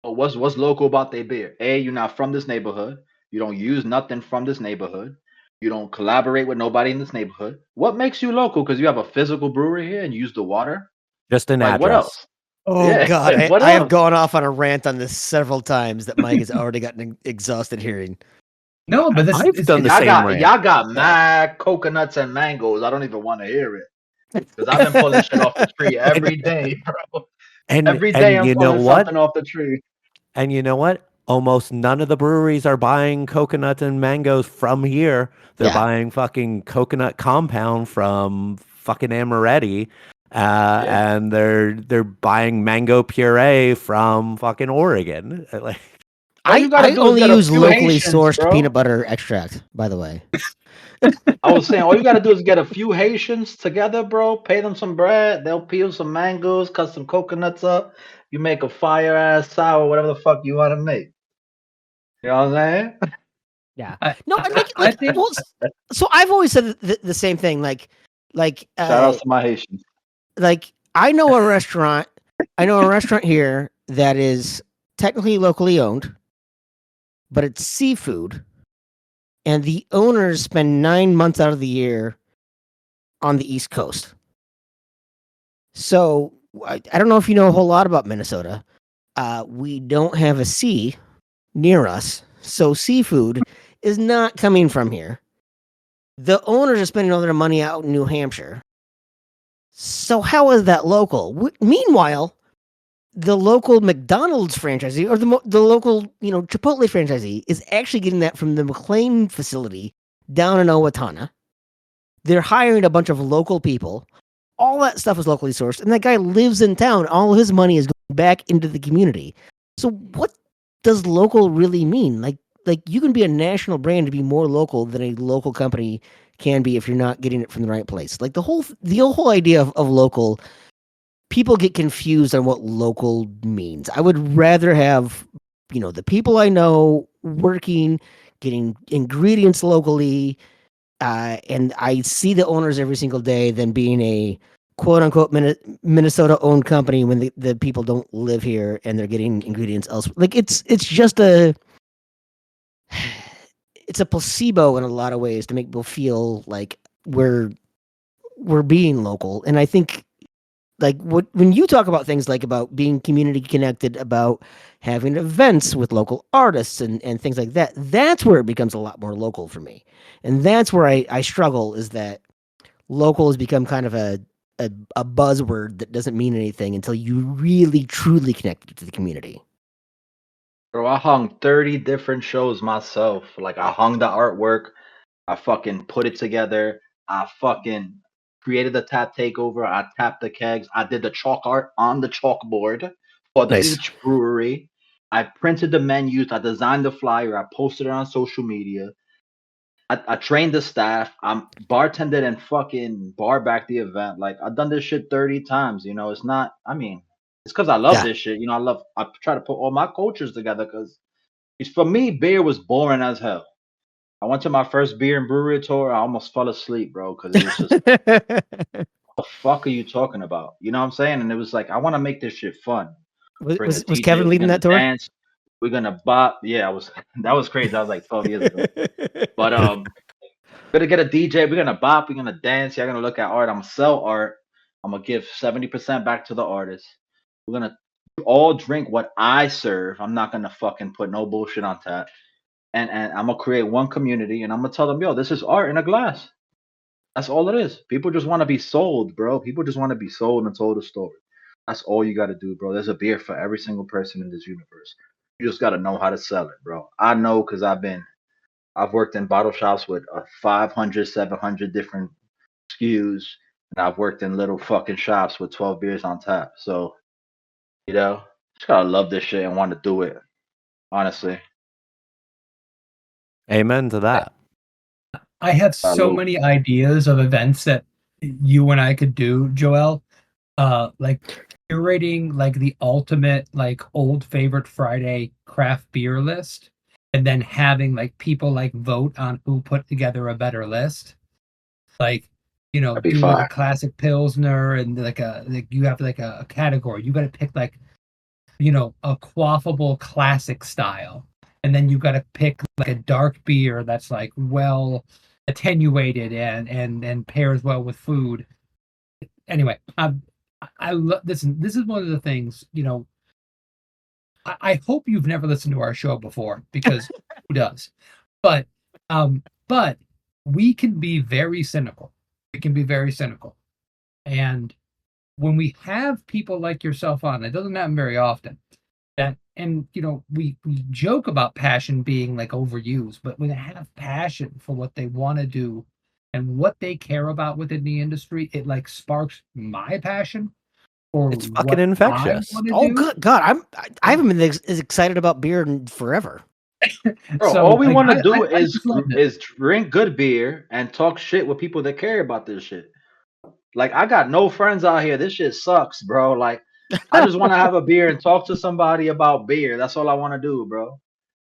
But what's local about their beer? A, you're not from this neighborhood. You don't use nothing from this neighborhood. You don't collaborate with nobody in this neighborhood. What makes you local? Because you have a physical brewery here and use the water. Just an Like what address. else? Oh Yeah, God, what I have else? gone off on a rant on this several times that Mike has already gotten exhausted hearing. No, but I've done the Y'all same got rant. y'all got mad coconuts and mangoes. I don't even want to hear it because I've been pulling shit off the tree every day, bro. Every day I'm You know pulling what? something off the tree. And you know what? Almost none of the breweries are buying coconut and mangoes from here. They're Yeah. buying fucking coconut compound from fucking Amaretti. And they're buying mango puree from fucking Oregon. Like, All you I gotta do is only get a use few locally Haitians, sourced bro. peanut butter extract, by the way. I was saying, all you gotta do is get a few Haitians together, bro. Pay them some bread. They'll peel some mangoes, cut some coconuts up. You make a fire ass sour, whatever the fuck you want to make. You know what I'm saying? Yeah. I, No, I think well, so I've always said the same thing. Like, Like, Shout out to my Haitians. like I know a restaurant. I know a restaurant here that is technically locally owned, but it's seafood, and the owners spend 9 months out of the year on the East Coast. So I don't know if you know a whole lot about Minnesota. We don't have a sea near us, so seafood is not coming from here. The owners are spending all their money out in New Hampshire. So how is that local? Meanwhile, the local McDonald's franchisee or the local Chipotle franchisee is actually getting that from the McLean facility down in Owatonna. They're hiring a bunch of local people. All that stuff is locally sourced, and that guy lives in town. All his money is going back into the community. So what does local really mean? Like you can be a national brand to be more local than a local company can be if you're not getting it from the right place. Like the whole idea of local, people get confused on what local means. I would rather have, the people I know working, getting ingredients locally, and I see the owners every single day than being a quote unquote Minnesota owned company when the people don't live here and they're getting ingredients elsewhere. Like it's just it's a placebo in a lot of ways to make people feel like we're being local. And I think like when you talk about things like about being community connected, about having events with local artists and things like that, that's where it becomes a lot more local for me. And that's where I struggle, is that local has become kind of a buzzword that doesn't mean anything until you really truly connect to the community. Bro, I hung 30 different shows myself. Like I hung the artwork, I fucking put it together, I fucking created the tap takeover, I tapped the kegs, I did the chalk art on the chalkboard for Nice. each brewery. I printed the menus, I designed the flyer, I posted it on social media. I trained the staff. I'm bartended and fucking bar back the event. Like I've done this shit 30 times. It's not. I mean, it's because I love Yeah. this shit. I try to put all my cultures together because it's for me. Beer was boring as hell. I went to my first beer and brewery tour. I almost fell asleep, bro, because it was just what the fuck are you talking about? You know what I'm saying? And it was like I want to make this shit fun. Bring a was DJ. Kevin We're leading gonna that tour? dance. We're gonna bop. Yeah, I was. That was crazy. That was like 12 years ago. But we're gonna get a DJ. We're gonna bop. We're gonna dance. You're gonna look at art. I'm gonna sell art. I'm gonna give 70% back to the artist. We're gonna all drink what I serve. I'm not gonna fucking put no bullshit on tap. And I'm gonna create one community. And I'm gonna tell them, yo, this is art in a glass. That's all it is. People just want to be sold, bro. People just want to be sold and told a story. That's all you gotta do, bro. There's a beer for every single person in this universe. You just gotta know how to sell it, bro. I know because I've worked in bottle shops with 500, 700 different SKUs, and I've worked in little fucking shops with 12 beers on tap. So, just gotta love this shit and want to do it. Honestly, Amen to that. I have so Salute. many ideas of events that you and I could do, Joel. Like curating like the ultimate like old favorite Friday craft beer list, and then having like people like vote on who put together a better list. Like, That'd be do like a fire. classic pilsner and like you have like a category. You got to pick like a quaffable classic style, and then you got to pick like a dark beer that's like well attenuated and pairs well with food. Anyway, I love this. This is one of the things, I hope you've never listened to our show before, because who does? But but we can be very cynical. We can be very cynical. And when we have people like yourself on, it doesn't happen very often. And we joke about passion being like overused, but when they have passion for what they want to do and what they care about within the industry, it like sparks my passion for It's fucking what infectious. I want to Oh, do. good God! I haven't been as excited about beer in forever. Bro, So all we like, want to I do just love it. is drink good beer and talk shit with people that care about this shit. Like I got no friends out here. This shit sucks, bro. Like I just want to have a beer and talk to somebody about beer. That's all I want to do, bro.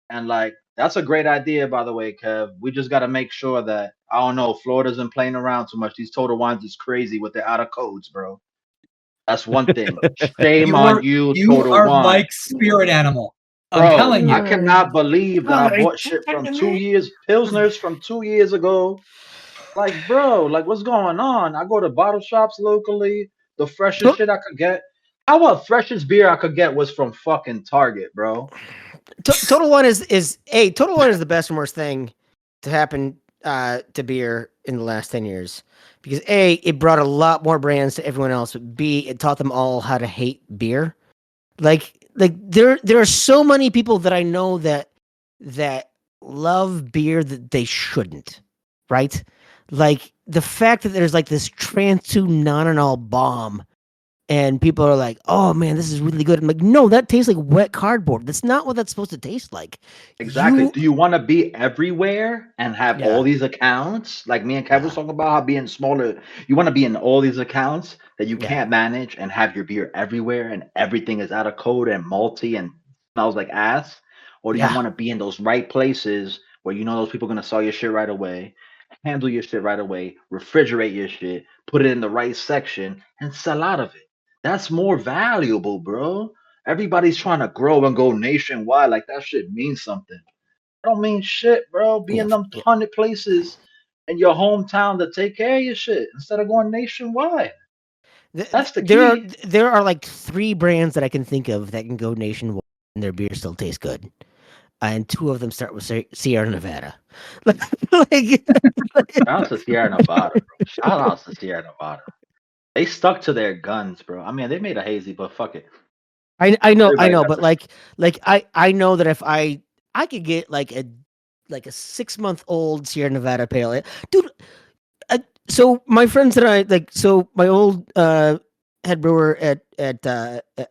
And like That's a great idea, by the way, Kev. We just got to make sure that I don't know. Florida isn't playing around too much. These Total Wines is crazy with their out of codes, bro. That's one thing. Shame on you, You Total are Wine. Mike's spirit animal. I'm Bro, telling I you. cannot believe that I bought shit from 2 years, Pilsners from 2 years ago. Like, bro, like what's going on? I go to bottle shops locally. The freshest shit I could get. How about freshest beer I could get was from fucking Target, bro? Total One is Total One is the best and worst thing to happen to beer in the last 10 years. Because A, it brought a lot more brands to everyone else, but B, it taught them all how to hate beer. Like there are so many people that I know that love beer that they shouldn't, right? Like the fact that there's like this trans to non-anol bomb and people are like, "Oh man, this is really good." I'm like, "No, that tastes like wet cardboard. That's not what that's supposed to taste like." Exactly. Do you want to be everywhere and have Yeah. all these accounts? Like me and Kev was talking about how being smaller, you want to be in all these accounts that you Yeah. can't manage and have your beer everywhere and everything is out of code and malty and smells like ass? Or do you Yeah. want to be in those right places where you know those people are going to sell your shit right away, handle your shit right away, refrigerate your shit, put it in the right section, and sell out of it? That's more valuable, bro. Everybody's trying to grow and go nationwide. Like that shit means something. I don't mean shit, bro. Be Yeah. in them Yeah. 100 places in your hometown to take care of your shit instead of going nationwide. That's the key. There are like 3 brands that I can think of that can go nationwide and their beer still tastes good. And 2 of them start with Sierra Nevada. like, Shout out to Sierra Nevada, bro. Shout out to Sierra Nevada. They stuck to their guns, bro. I mean, they made a hazy, but fuck it. I Everybody know, got but their I know that if I could get like a 6-month-old Sierra Nevada pale ale, dude. So my friends and I my old head brewer at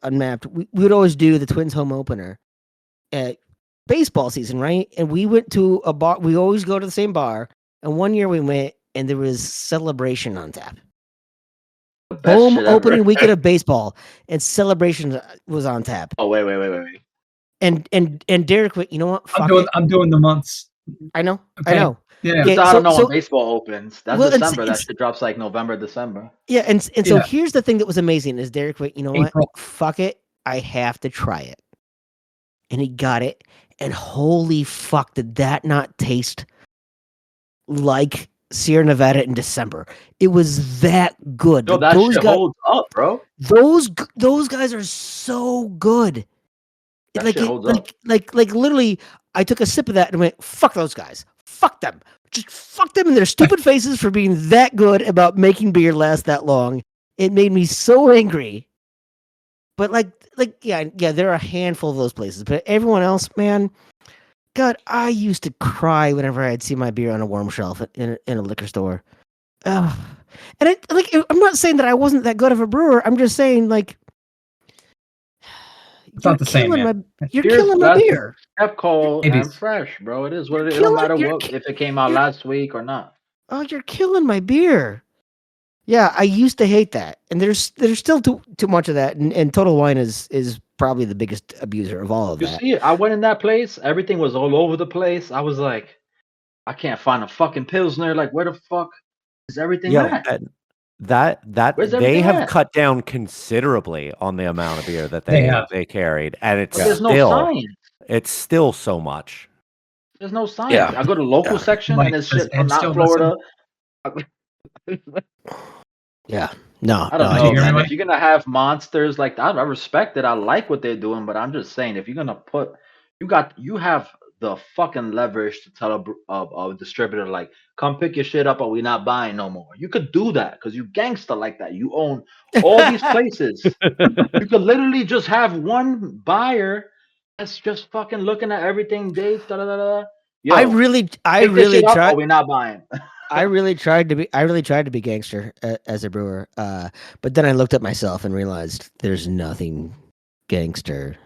Unmapped. We would always do the Twins home opener at baseball season, right? And we went to a bar. We always go to the same bar. And one year we went, and there was Celebration on tap. best Home shit opening ever. weekend of baseball, and Celebration was on tap. Oh wait. And Derek went, you know what? Fuck it. I'm doing the months. I know. Okay. I know. Yeah. That's Yeah, how I don't know when so baseball opens. That's well, December. That it's shit drops like November, December. yeah, and so Yeah. here's the thing that was amazing is Derek went, you know what? April. Fuck it. I have to try it. And he got it. And holy fuck, did that not taste like Sierra Nevada in December? It was that good. Yo, Like, that those shit guys, holds up, bro. those guys are so good. That Like shit it, holds up. like literally, I took a sip of that and went, "Fuck those guys, fuck them, just fuck them and their stupid faces for being that good about making beer last that long." It made me so angry. But yeah, there are a handful of those places, but everyone else, man, God, I used to cry whenever I'd see my beer on a warm shelf in a liquor store. Ugh. And I'm not saying that I wasn't that good of a brewer. I'm just saying like. It's not the same, man. You're Beer's killing my best beer. kept cold It and is. fresh, bro. It is what it is. It Kill don't it. matter what if it came out last week or not. Oh, you're killing my beer. Yeah, I used to hate that, and there's still too much of that, and Total Wine is probably the biggest abuser of all of You that. see it? I went in that place. Everything was all over the place. I was like, I can't find a fucking Pilsner. Like, where the fuck is everything Yo, at? that Where's they everything have at? cut down considerably on the amount of beer that They have. they carried, and But there's no science. it's still so much. There's no science. Yeah. I go to local Yeah. section Mike, and it's does shit Ed from not still Florida. Yeah. No. I don't no, know, you hear me, man. Mike? If you're gonna have monsters like that, I respect it. I like what they're doing, but I'm just saying, if you're gonna put, you have the fucking leverage to tell a distributor like, come pick your shit up, or we not buying no more. You could do that because you gangster like that. You own all these places. You could literally just have one buyer that's just fucking looking at everything, dates, da da da da. Yo, I really pick this shit up, or we not buying. I really tried to be gangster as a brewer. But then I looked at myself and realized there's nothing gangster.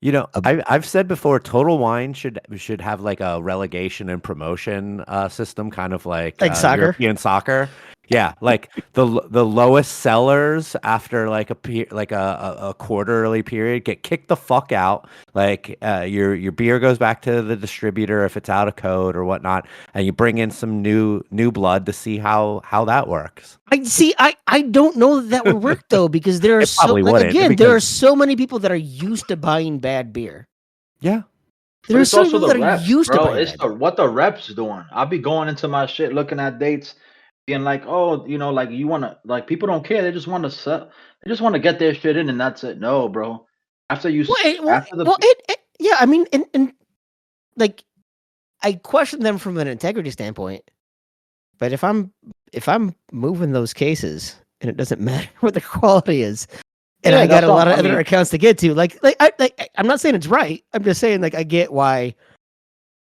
You know, I've said before, Total Wine should have like a relegation and promotion system, kind of like Like soccer? European soccer. Yeah, like the lowest sellers after like a quarterly period get kicked the fuck out. Like your beer goes back to the distributor if it's out of code or whatnot, and you bring in some new blood to see how that works. I don't know that would work though, because there are It so probably like wouldn't again, there are because so many people that are used to buying bad beer. yeah, But There are it's so many also people the that are reps, used to bro. buying It's bad the beer. what the reps doing. I'll be going into my shit, looking at dates, being like, oh, like you wanna like people don't care. They just want to sell. They just want to get their shit in, and that's it. No, bro. After after the Yeah, I mean, and like I question them from an integrity standpoint, but if I'm moving those cases and it doesn't matter what the quality is, and yeah, I got that's a lot what of I other mean. accounts to get to, I'm not saying it's right. I'm just saying like I get why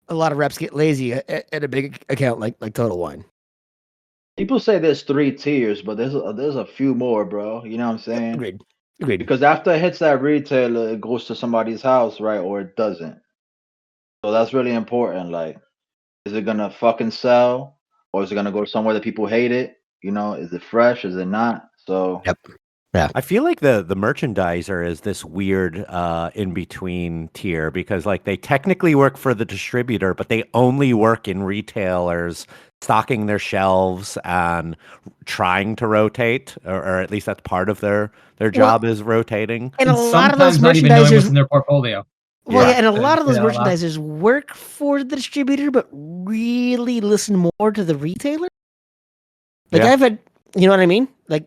a lot of reps get lazy at a big account like Total Wine. People say there's 3 tiers, but there's a few more, bro. You know what I'm Yep, saying? agreed. Agreed. Because after it hits that retailer, it goes to somebody's house, right? Or it doesn't. So that's really important. Like, is it gonna fucking sell, or is it gonna go somewhere that people hate it? Is it fresh? Is it not? So Yep. Yeah. I feel like the merchandiser is this weird in between tier because like they technically work for the distributor, but they only work in retailers stocking their shelves and trying to rotate, or at least that's part of their Well, job is rotating. and a And lot of those sometimes not even knowing what's merchandisers, in their portfolio. well, yeah, Yeah. and a To lot of say those that out loud. merchandisers work for the distributor, but really listen more to the retailer. Like Yeah. I've had, you know what I mean? Like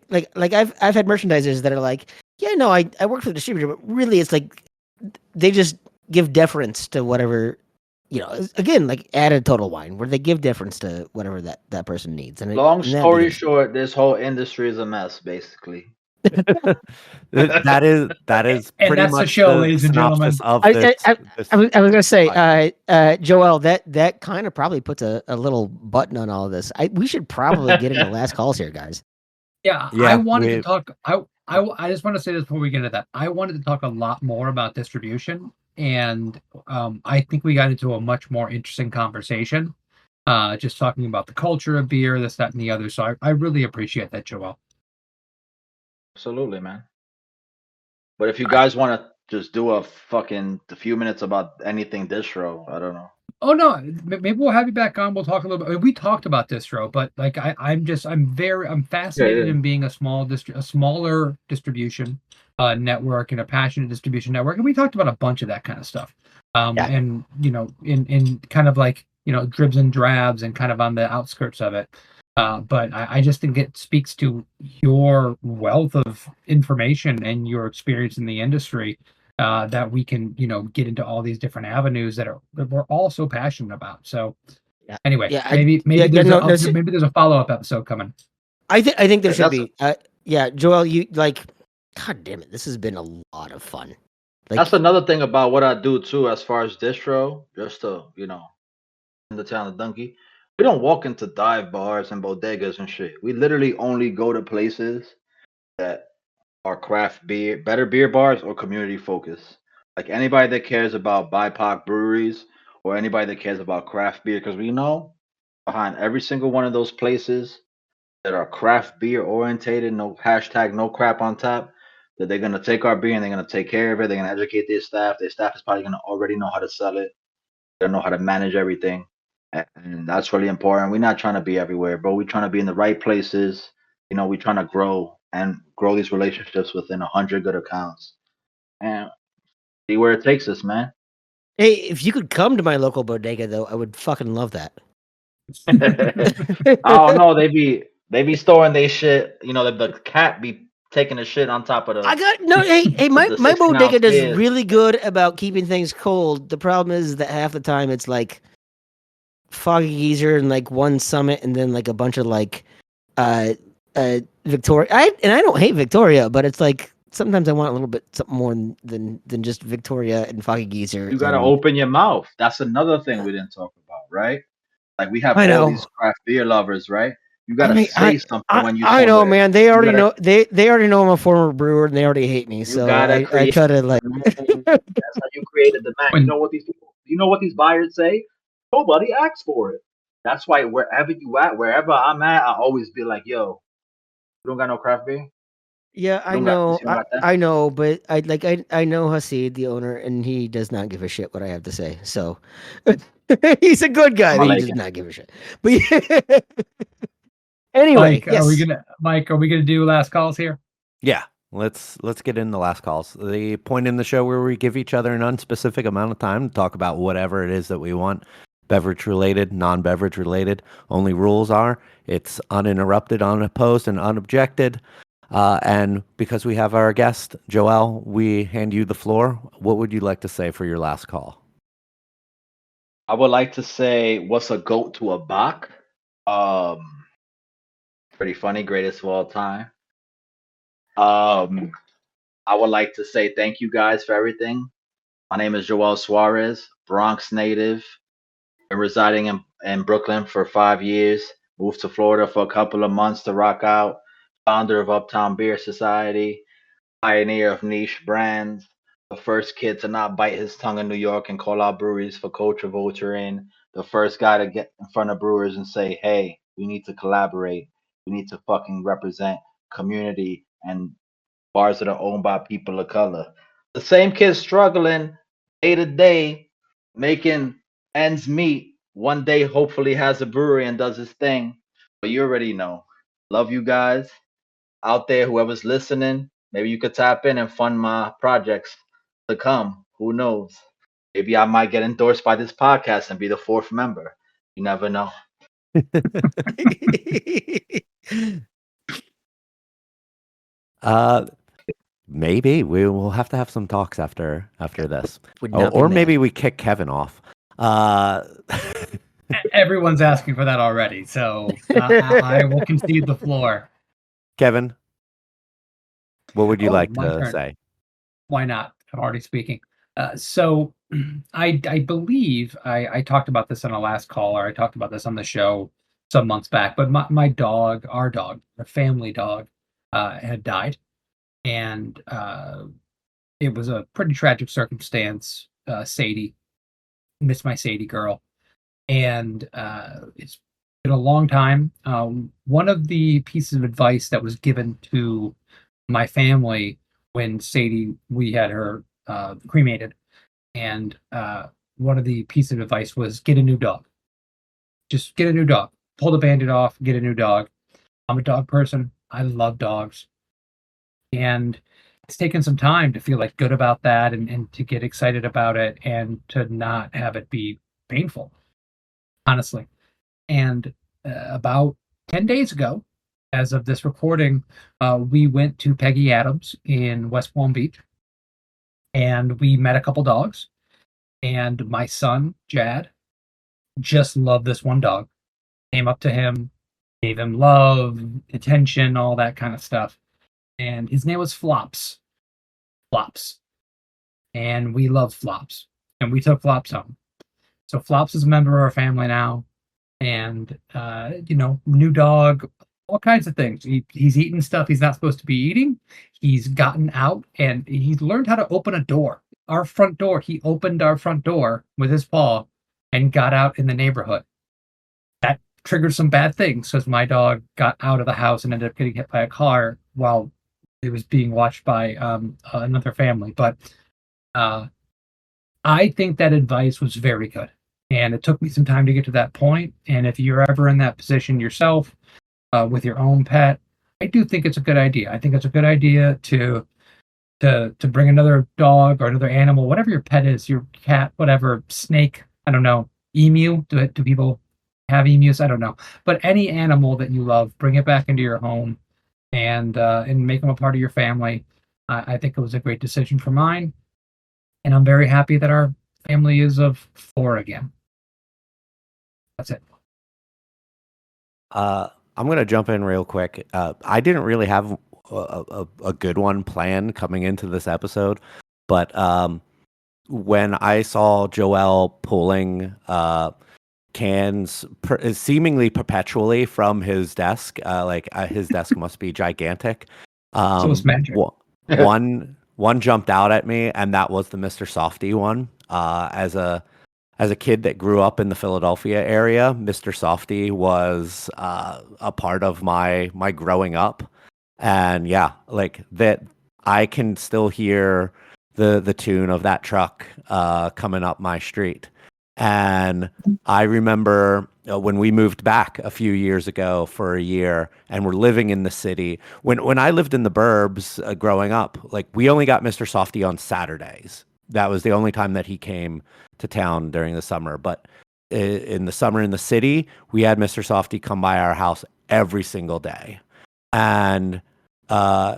I've had merchandisers that are like, yeah, no, I work for the distributor, but really it's like they just give deference to whatever, again, like added Total Wine, where they give deference to whatever that person needs, long and that story begins. short, this whole industry is a mess, basically. That is And pretty that's the much show, the ladies and synopsis gentlemen. of I, I, this I was gonna say, podcast. Joel, that kind of probably puts a little button on all of this. We should probably get into last calls here, guys. Yeah, I Yeah, wanted to talk. I just want to say this before we get into that. I wanted to talk a lot more about distribution, and I think we got into a much more interesting conversation. Just talking about the culture of beer, this, that, and the other. So I really appreciate that, Joel. Absolutely, man. But if you guys want to just do a few minutes about anything distro, I don't know. Oh no, maybe we'll have you back on. We'll talk a little bit. I mean, we talked about distro, but like I'm Yeah, fascinated yeah. in being a smaller distribution network and a passionate distribution network, and we talked about a bunch of that kind of stuff. Yeah. And in kind of like dribs and drabs and kind of on the outskirts of it. But I just think it speaks to your wealth of information and your experience in the industry, that we can get into all these different avenues that we're all so passionate about. So Yeah. anyway, Yeah. maybe there's No, maybe there's a follow-up episode coming. I think there Yeah, should be. Yeah, Joel, you like. God damn it! This has been a lot of fun. that's Like, another thing about what I do too, as far as distro, just to in the town of Donkey. We don't walk into dive bars and bodegas and shit. We literally only go to places that are craft beer, better beer bars or community focused. Like anybody that cares about BIPOC breweries or anybody that cares about craft beer, because we know behind every single one of those places that are craft beer orientated, no hashtag no crap on tap, that they're gonna take our beer and they're gonna take care of it. They're gonna educate their staff. Their staff is probably gonna already know how to sell it. They know how to manage everything, and that's really important. We're not trying to be everywhere, but we're trying to be in the right places. We're trying to grow these relationships within 100 good accounts, and see where it takes us, man. hey, if you could come to my local bodega, though, I would fucking love that. I don't know. They be storing they shit. The cat be taking the shit on top of I got no. Hey, the my 16 ounce bodega does beers. really good about keeping things cold. The problem is that half the time it's like Foggy Geezer and like one Summit, and then like a bunch of like uh Victoria. I don't hate Victoria, but it's like sometimes I want a little bit something more than just Victoria and Foggy Geezer. You gotta And open your mouth. That's another thing we didn't talk about, right? Like we have I all these know. craft beer lovers, right? You gotta I say something when you I come know, with it. man. They You already gotta know. They already know I'm a former brewer, and they already hate me. you So gotta I create try to like. demand. That's how you create a demand. You When know what these people you know what these buyers say? Nobody asks for it. That's why wherever you at, wherever I'm at, I always be like, yo, you don't got no craft beer? Yeah, You don't got this, you don't got that? I know, but I know Hasid, the owner, and he does not give a shit what I have to say. So he's a good guy, I'm but gonna he like does it. not give a shit. But anyway, yes. Mike, are we gonna do last calls here? Yeah, let's get in the last calls. The point in the show where we give each other an unspecific amount of time to talk about whatever it is that we want, beverage related, non-beverage related. Only rules are it's uninterrupted, unopposed, and unobjected. And because we have our guest, Joel, we hand you the floor. What would you like to say for your last call? I would like to say, what's a goat to a Bach? Pretty funny, greatest of all time. I would like to say thank you guys for everything. My name is Joel Suarez, Bronx native. Been residing in Brooklyn for 5 years. Moved to Florida for a couple of months to rock out. Founder of Uptown Beer Society. Pioneer of Niche Brands. The first kid to not bite his tongue in New York and call out breweries for culture vulturing. The first guy to get in front of brewers and say, hey, we need to collaborate. We need to fucking represent community and bars that are owned by people of color. The same kid struggling day to day, making ends meet. One day, hopefully, has a brewery and does his thing. But you already know. Love you guys out there. Whoever's listening, maybe you could tap in and fund my projects to come. Who knows? Maybe I might get endorsed by this podcast and be the fourth member. You never know. Maybe we will have to have some talks after this, Would not be or mad. maybe we kick Kevin off. Everyone's asking for that already, so I will concede the floor. Kevin, what would you like my to turn. say? Why not? I'm already speaking. So I believe I talked about this on a last call, or I talked about this on the show some months back. But my dog, our family dog, had died, and it was a pretty tragic circumstance. Sadie, miss my Sadie girl, and it's been a long time. One of the pieces of advice that was given to my family when Sadie, we had her cremated, and one of the pieces of advice was get a new dog. Just get a new dog. Pull the bandit off, get a new dog. I'm a dog person. I love dogs. And it's taken some time to feel like good about that and to get excited about it and to not have it be painful, honestly. And about 10 days ago, as of this recording, we went to Peggy Adams in West Palm Beach, and we met a couple dogs. And my son, Jad, just loved this one dog. Came up to him, gave him love, attention, all that kind of stuff. And his name was Flops. Flops. And we love Flops. And we took Flops home. So Flops is a member of our family now. And, new dog, all kinds of things. He's eating stuff he's not supposed to be eating. He's gotten out and he's learned how to open a door. Our front door, he opened our front door with his paw and got out in the neighborhood. That triggered some bad things because my dog got out of the house and ended up getting hit by a car while it was being watched by another family. But I think that advice was very good. And it took me some time to get to that point. And if you're ever in that position yourself with your own pet, I do think it's a good idea. I think it's a good idea to bring another dog or another animal, whatever your pet is, your cat, whatever, snake, I don't know, emu. Do people have emus? I don't know. But any animal that you love, bring it back into your home and make them a part of your family. I think it was a great decision for mine. And I'm very happy that our family is of 4 again. That's it. I'm going to jump in real quick. I didn't really have a good one planned coming into this episode, but when I saw Joel pulling cans seemingly perpetually from his desk, his desk must be gigantic. So it's magic. One jumped out at me, and that was the Mr. Softy one. As a as a kid that grew up in the Philadelphia area, Mr. Softy was a part of my growing up. And yeah, like that, I can still hear the tune of that truck coming up my street. And I remember when we moved back a few years ago for a year and we're living in the city. When I lived in the burbs growing up, like we only got Mr. Softy on Saturdays. That was the only time that he came to town during the summer. But in the summer in the city, we had Mr. Softy come by our house every single day. And uh,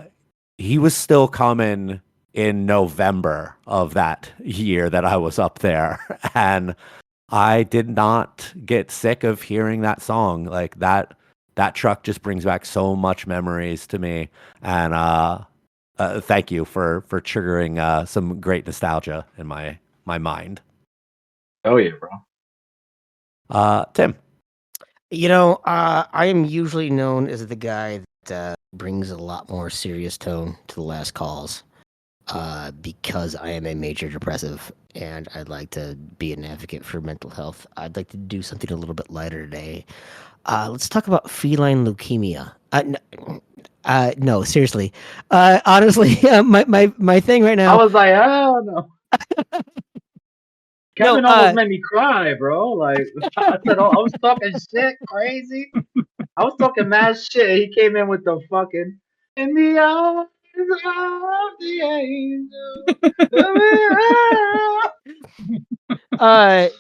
he was still coming in November of that year that I was up there. And I did not get sick of hearing that song. Like that truck just brings back so much memories to me. And thank you for triggering some great nostalgia in my mind. Oh yeah, bro. Tim. I am usually known as the guy that brings a lot more serious tone to the last calls because I am a major depressive and I'd like to be an advocate for mental health. I'd like to do something a little bit lighter today. Let's talk about feline leukemia. No, seriously. Honestly, my thing right now. I was like, oh no. Kevin almost made me cry, bro. Like I said, I was talking shit, crazy. I was talking mad shit. He came in with the fucking in the eyes of the angel.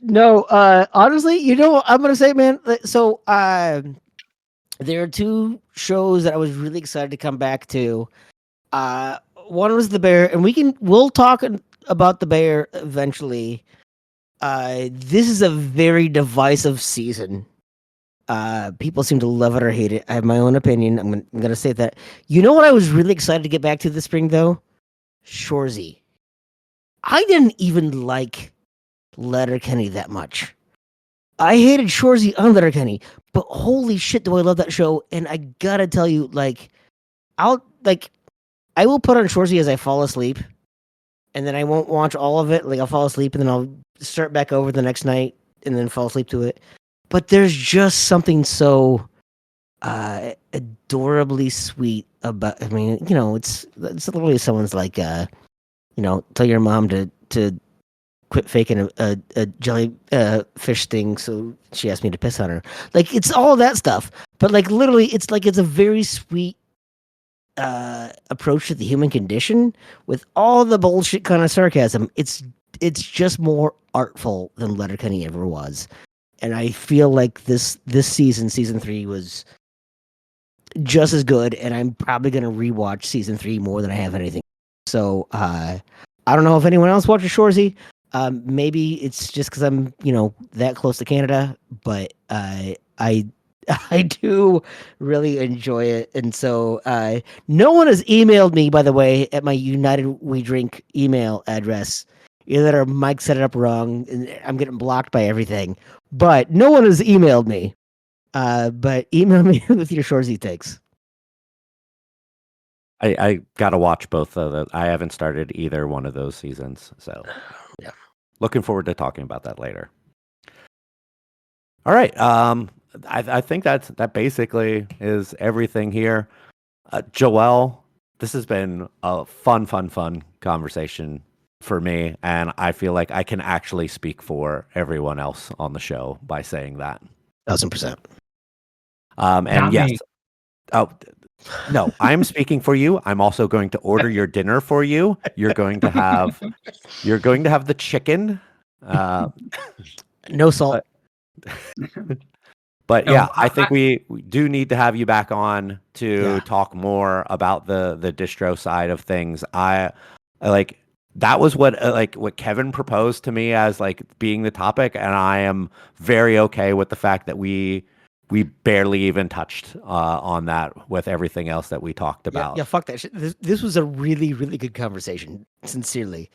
No. Honestly, I'm gonna say, man. So, there are two shows that I was really excited to come back to. One was The Bear, and we'll talk about The Bear eventually. This is a very divisive season. People seem to love it or hate it. I have my own opinion. I'm gonna say that. You know what I was really excited to get back to this spring though? Shorzy. I didn't even like Letterkenny that much. I hated Shorzy on Letterkenny, but holy shit, do I love that show! And I gotta tell you, I will put on Shorzy as I fall asleep, and then I won't watch all of it. Like I'll fall asleep, and then I'll start back over the next night, and then fall asleep to it. But there's just something so adorably sweet about. I mean, it's literally someone's like, tell your mom to quit faking a jelly fish thing, so she asked me to piss on her. Like it's all that stuff, but like literally, it's a very sweet approach to the human condition with all the bullshit kind of sarcasm. It's just more artful than Letterkenny ever was. And I feel like this season 3 was just as good, and I'm probably gonna rewatch season 3 more than I have anything. So I don't know if anyone else watches Shorzy. Maybe it's just because I'm that close to Canada, but I do really enjoy it, and so no one has emailed me, by the way, at my United We Drink email address. Either or Mike set it up wrong, and I'm getting blocked by everything. But no one has emailed me. But email me with your Shorzy takes. I gotta watch both of those. I haven't started either one of those seasons, so yeah, looking forward to talking about that later. All right, I think that basically is everything here. Joelle, this has been a fun conversation for me, and I feel like I can actually speak for everyone else on the show by saying that. 1000%. And Not yes, me. oh no, I'm speaking for you. I'm also going to order your dinner for you. You're going to have the chicken. No salt. But No, yeah, I think we do need to have you back on to talk more about the distro side of things. I like that was what Kevin proposed to me as like being the topic, and I am very okay with the fact that we barely even touched on that with everything else that we talked about. Yeah, fuck that shit. This was a really, really good conversation, sincerely,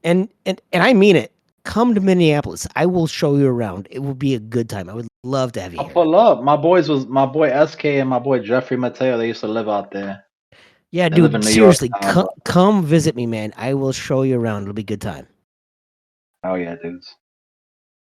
and I mean it. Come to Minneapolis. I will show you around. It will be a good time. I would love to have you I'll here. pull up. My boy SK and my boy Jeffrey Mateo. They used to live out there. Yeah, They live in dude. New York Seriously, now, come visit me, man. I will show you around. It'll be a good time. Oh yeah, dudes.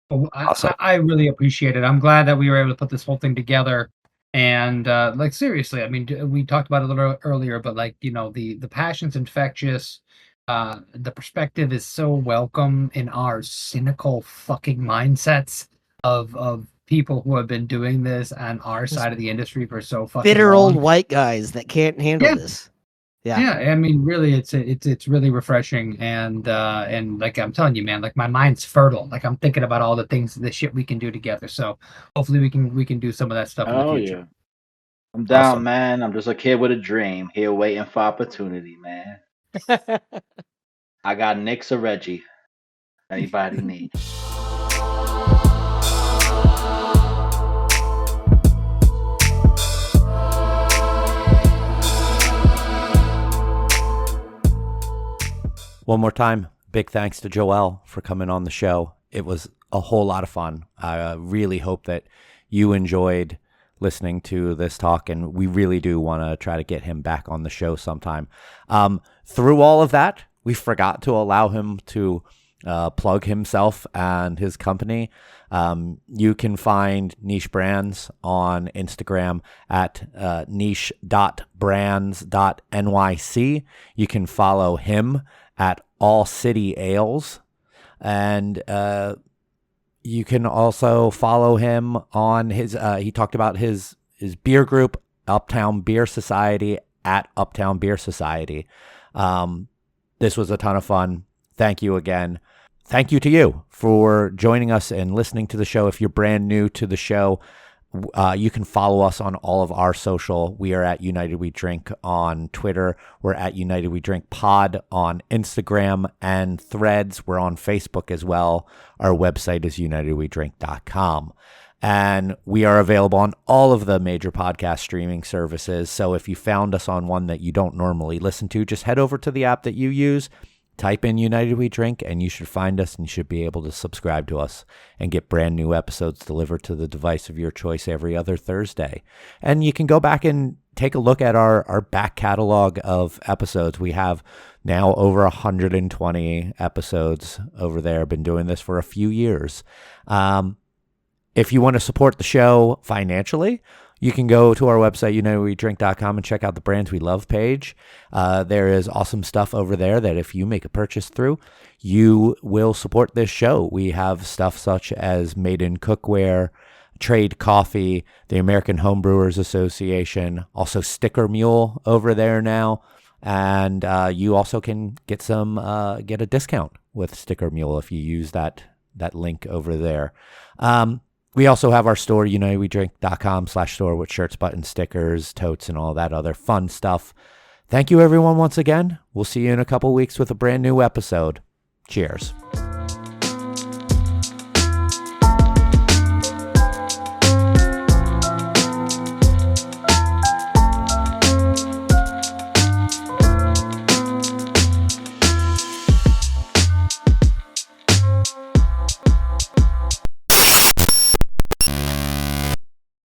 Well, Awesome. I really appreciate it. I'm glad that we were able to put this whole thing together. And like seriously, I mean, we talked about it a little earlier, but like, the passion's infectious. The perspective is so welcome in our cynical fucking mindsets of people who have been doing this on our Just side of the industry for so fucking bitter old long. white guys that can't handle Yeah. this. Yeah. Yeah, I mean, really, it's really refreshing, and like I'm telling you, man, like my mind's fertile. Like I'm thinking about all the shit we can do together. So hopefully we can do some of that stuff in the Oh future. yeah. I'm down, Awesome. man. I'm just a kid with a dream here waiting for opportunity, man. I got Nick's or Reggie. Anybody need? One more time, big thanks to Joel for coming on the show. It was a whole lot of fun. I really hope that you enjoyed listening to this talk, and we really do want to try to get him back on the show sometime. Through all of that, we forgot to allow him to plug himself and his company. You can find Niche Brands on Instagram at niche.brands.nyc. You can follow him at All City Ales, and you can also follow him on his. He talked about his beer group, Uptown Beer Society, at Uptown Beer Society. This was a ton of fun. Thank you again. Thank you to you for joining us and listening to the show. If you're brand new to the show, you can follow us on all of our social. We are at United We Drink on Twitter. We're at United We Drink Pod on Instagram and Threads. We're on Facebook as well. Our website is unitedwedrink.com. And we are available on all of the major podcast streaming services. So if you found us on one that you don't normally listen to, just head over to the app that you use, type in United We Drink, and you should find us, and you should be able to subscribe to us and get brand new episodes delivered to the device of your choice every other Thursday. And you can go back and take a look at our back catalog of episodes. We have now over 120 episodes over there. Been doing this for a few years. If you want to support the show financially, you can go to our website, unitedwedrink.com, and check out the Brands We Love page. There is awesome stuff over there that if you make a purchase through, you will support this show. We have stuff such as Made In Cookware, Trade Coffee, the American Homebrewers Association, also Sticker Mule over there now. And you also can get get a discount with Sticker Mule if you use that link over there. We also have our store, unitedwedrink.com/store, with shirts, buttons, stickers, totes, and all that other fun stuff. Thank you, everyone, once again. We'll see you in a couple weeks with a brand new episode. Cheers.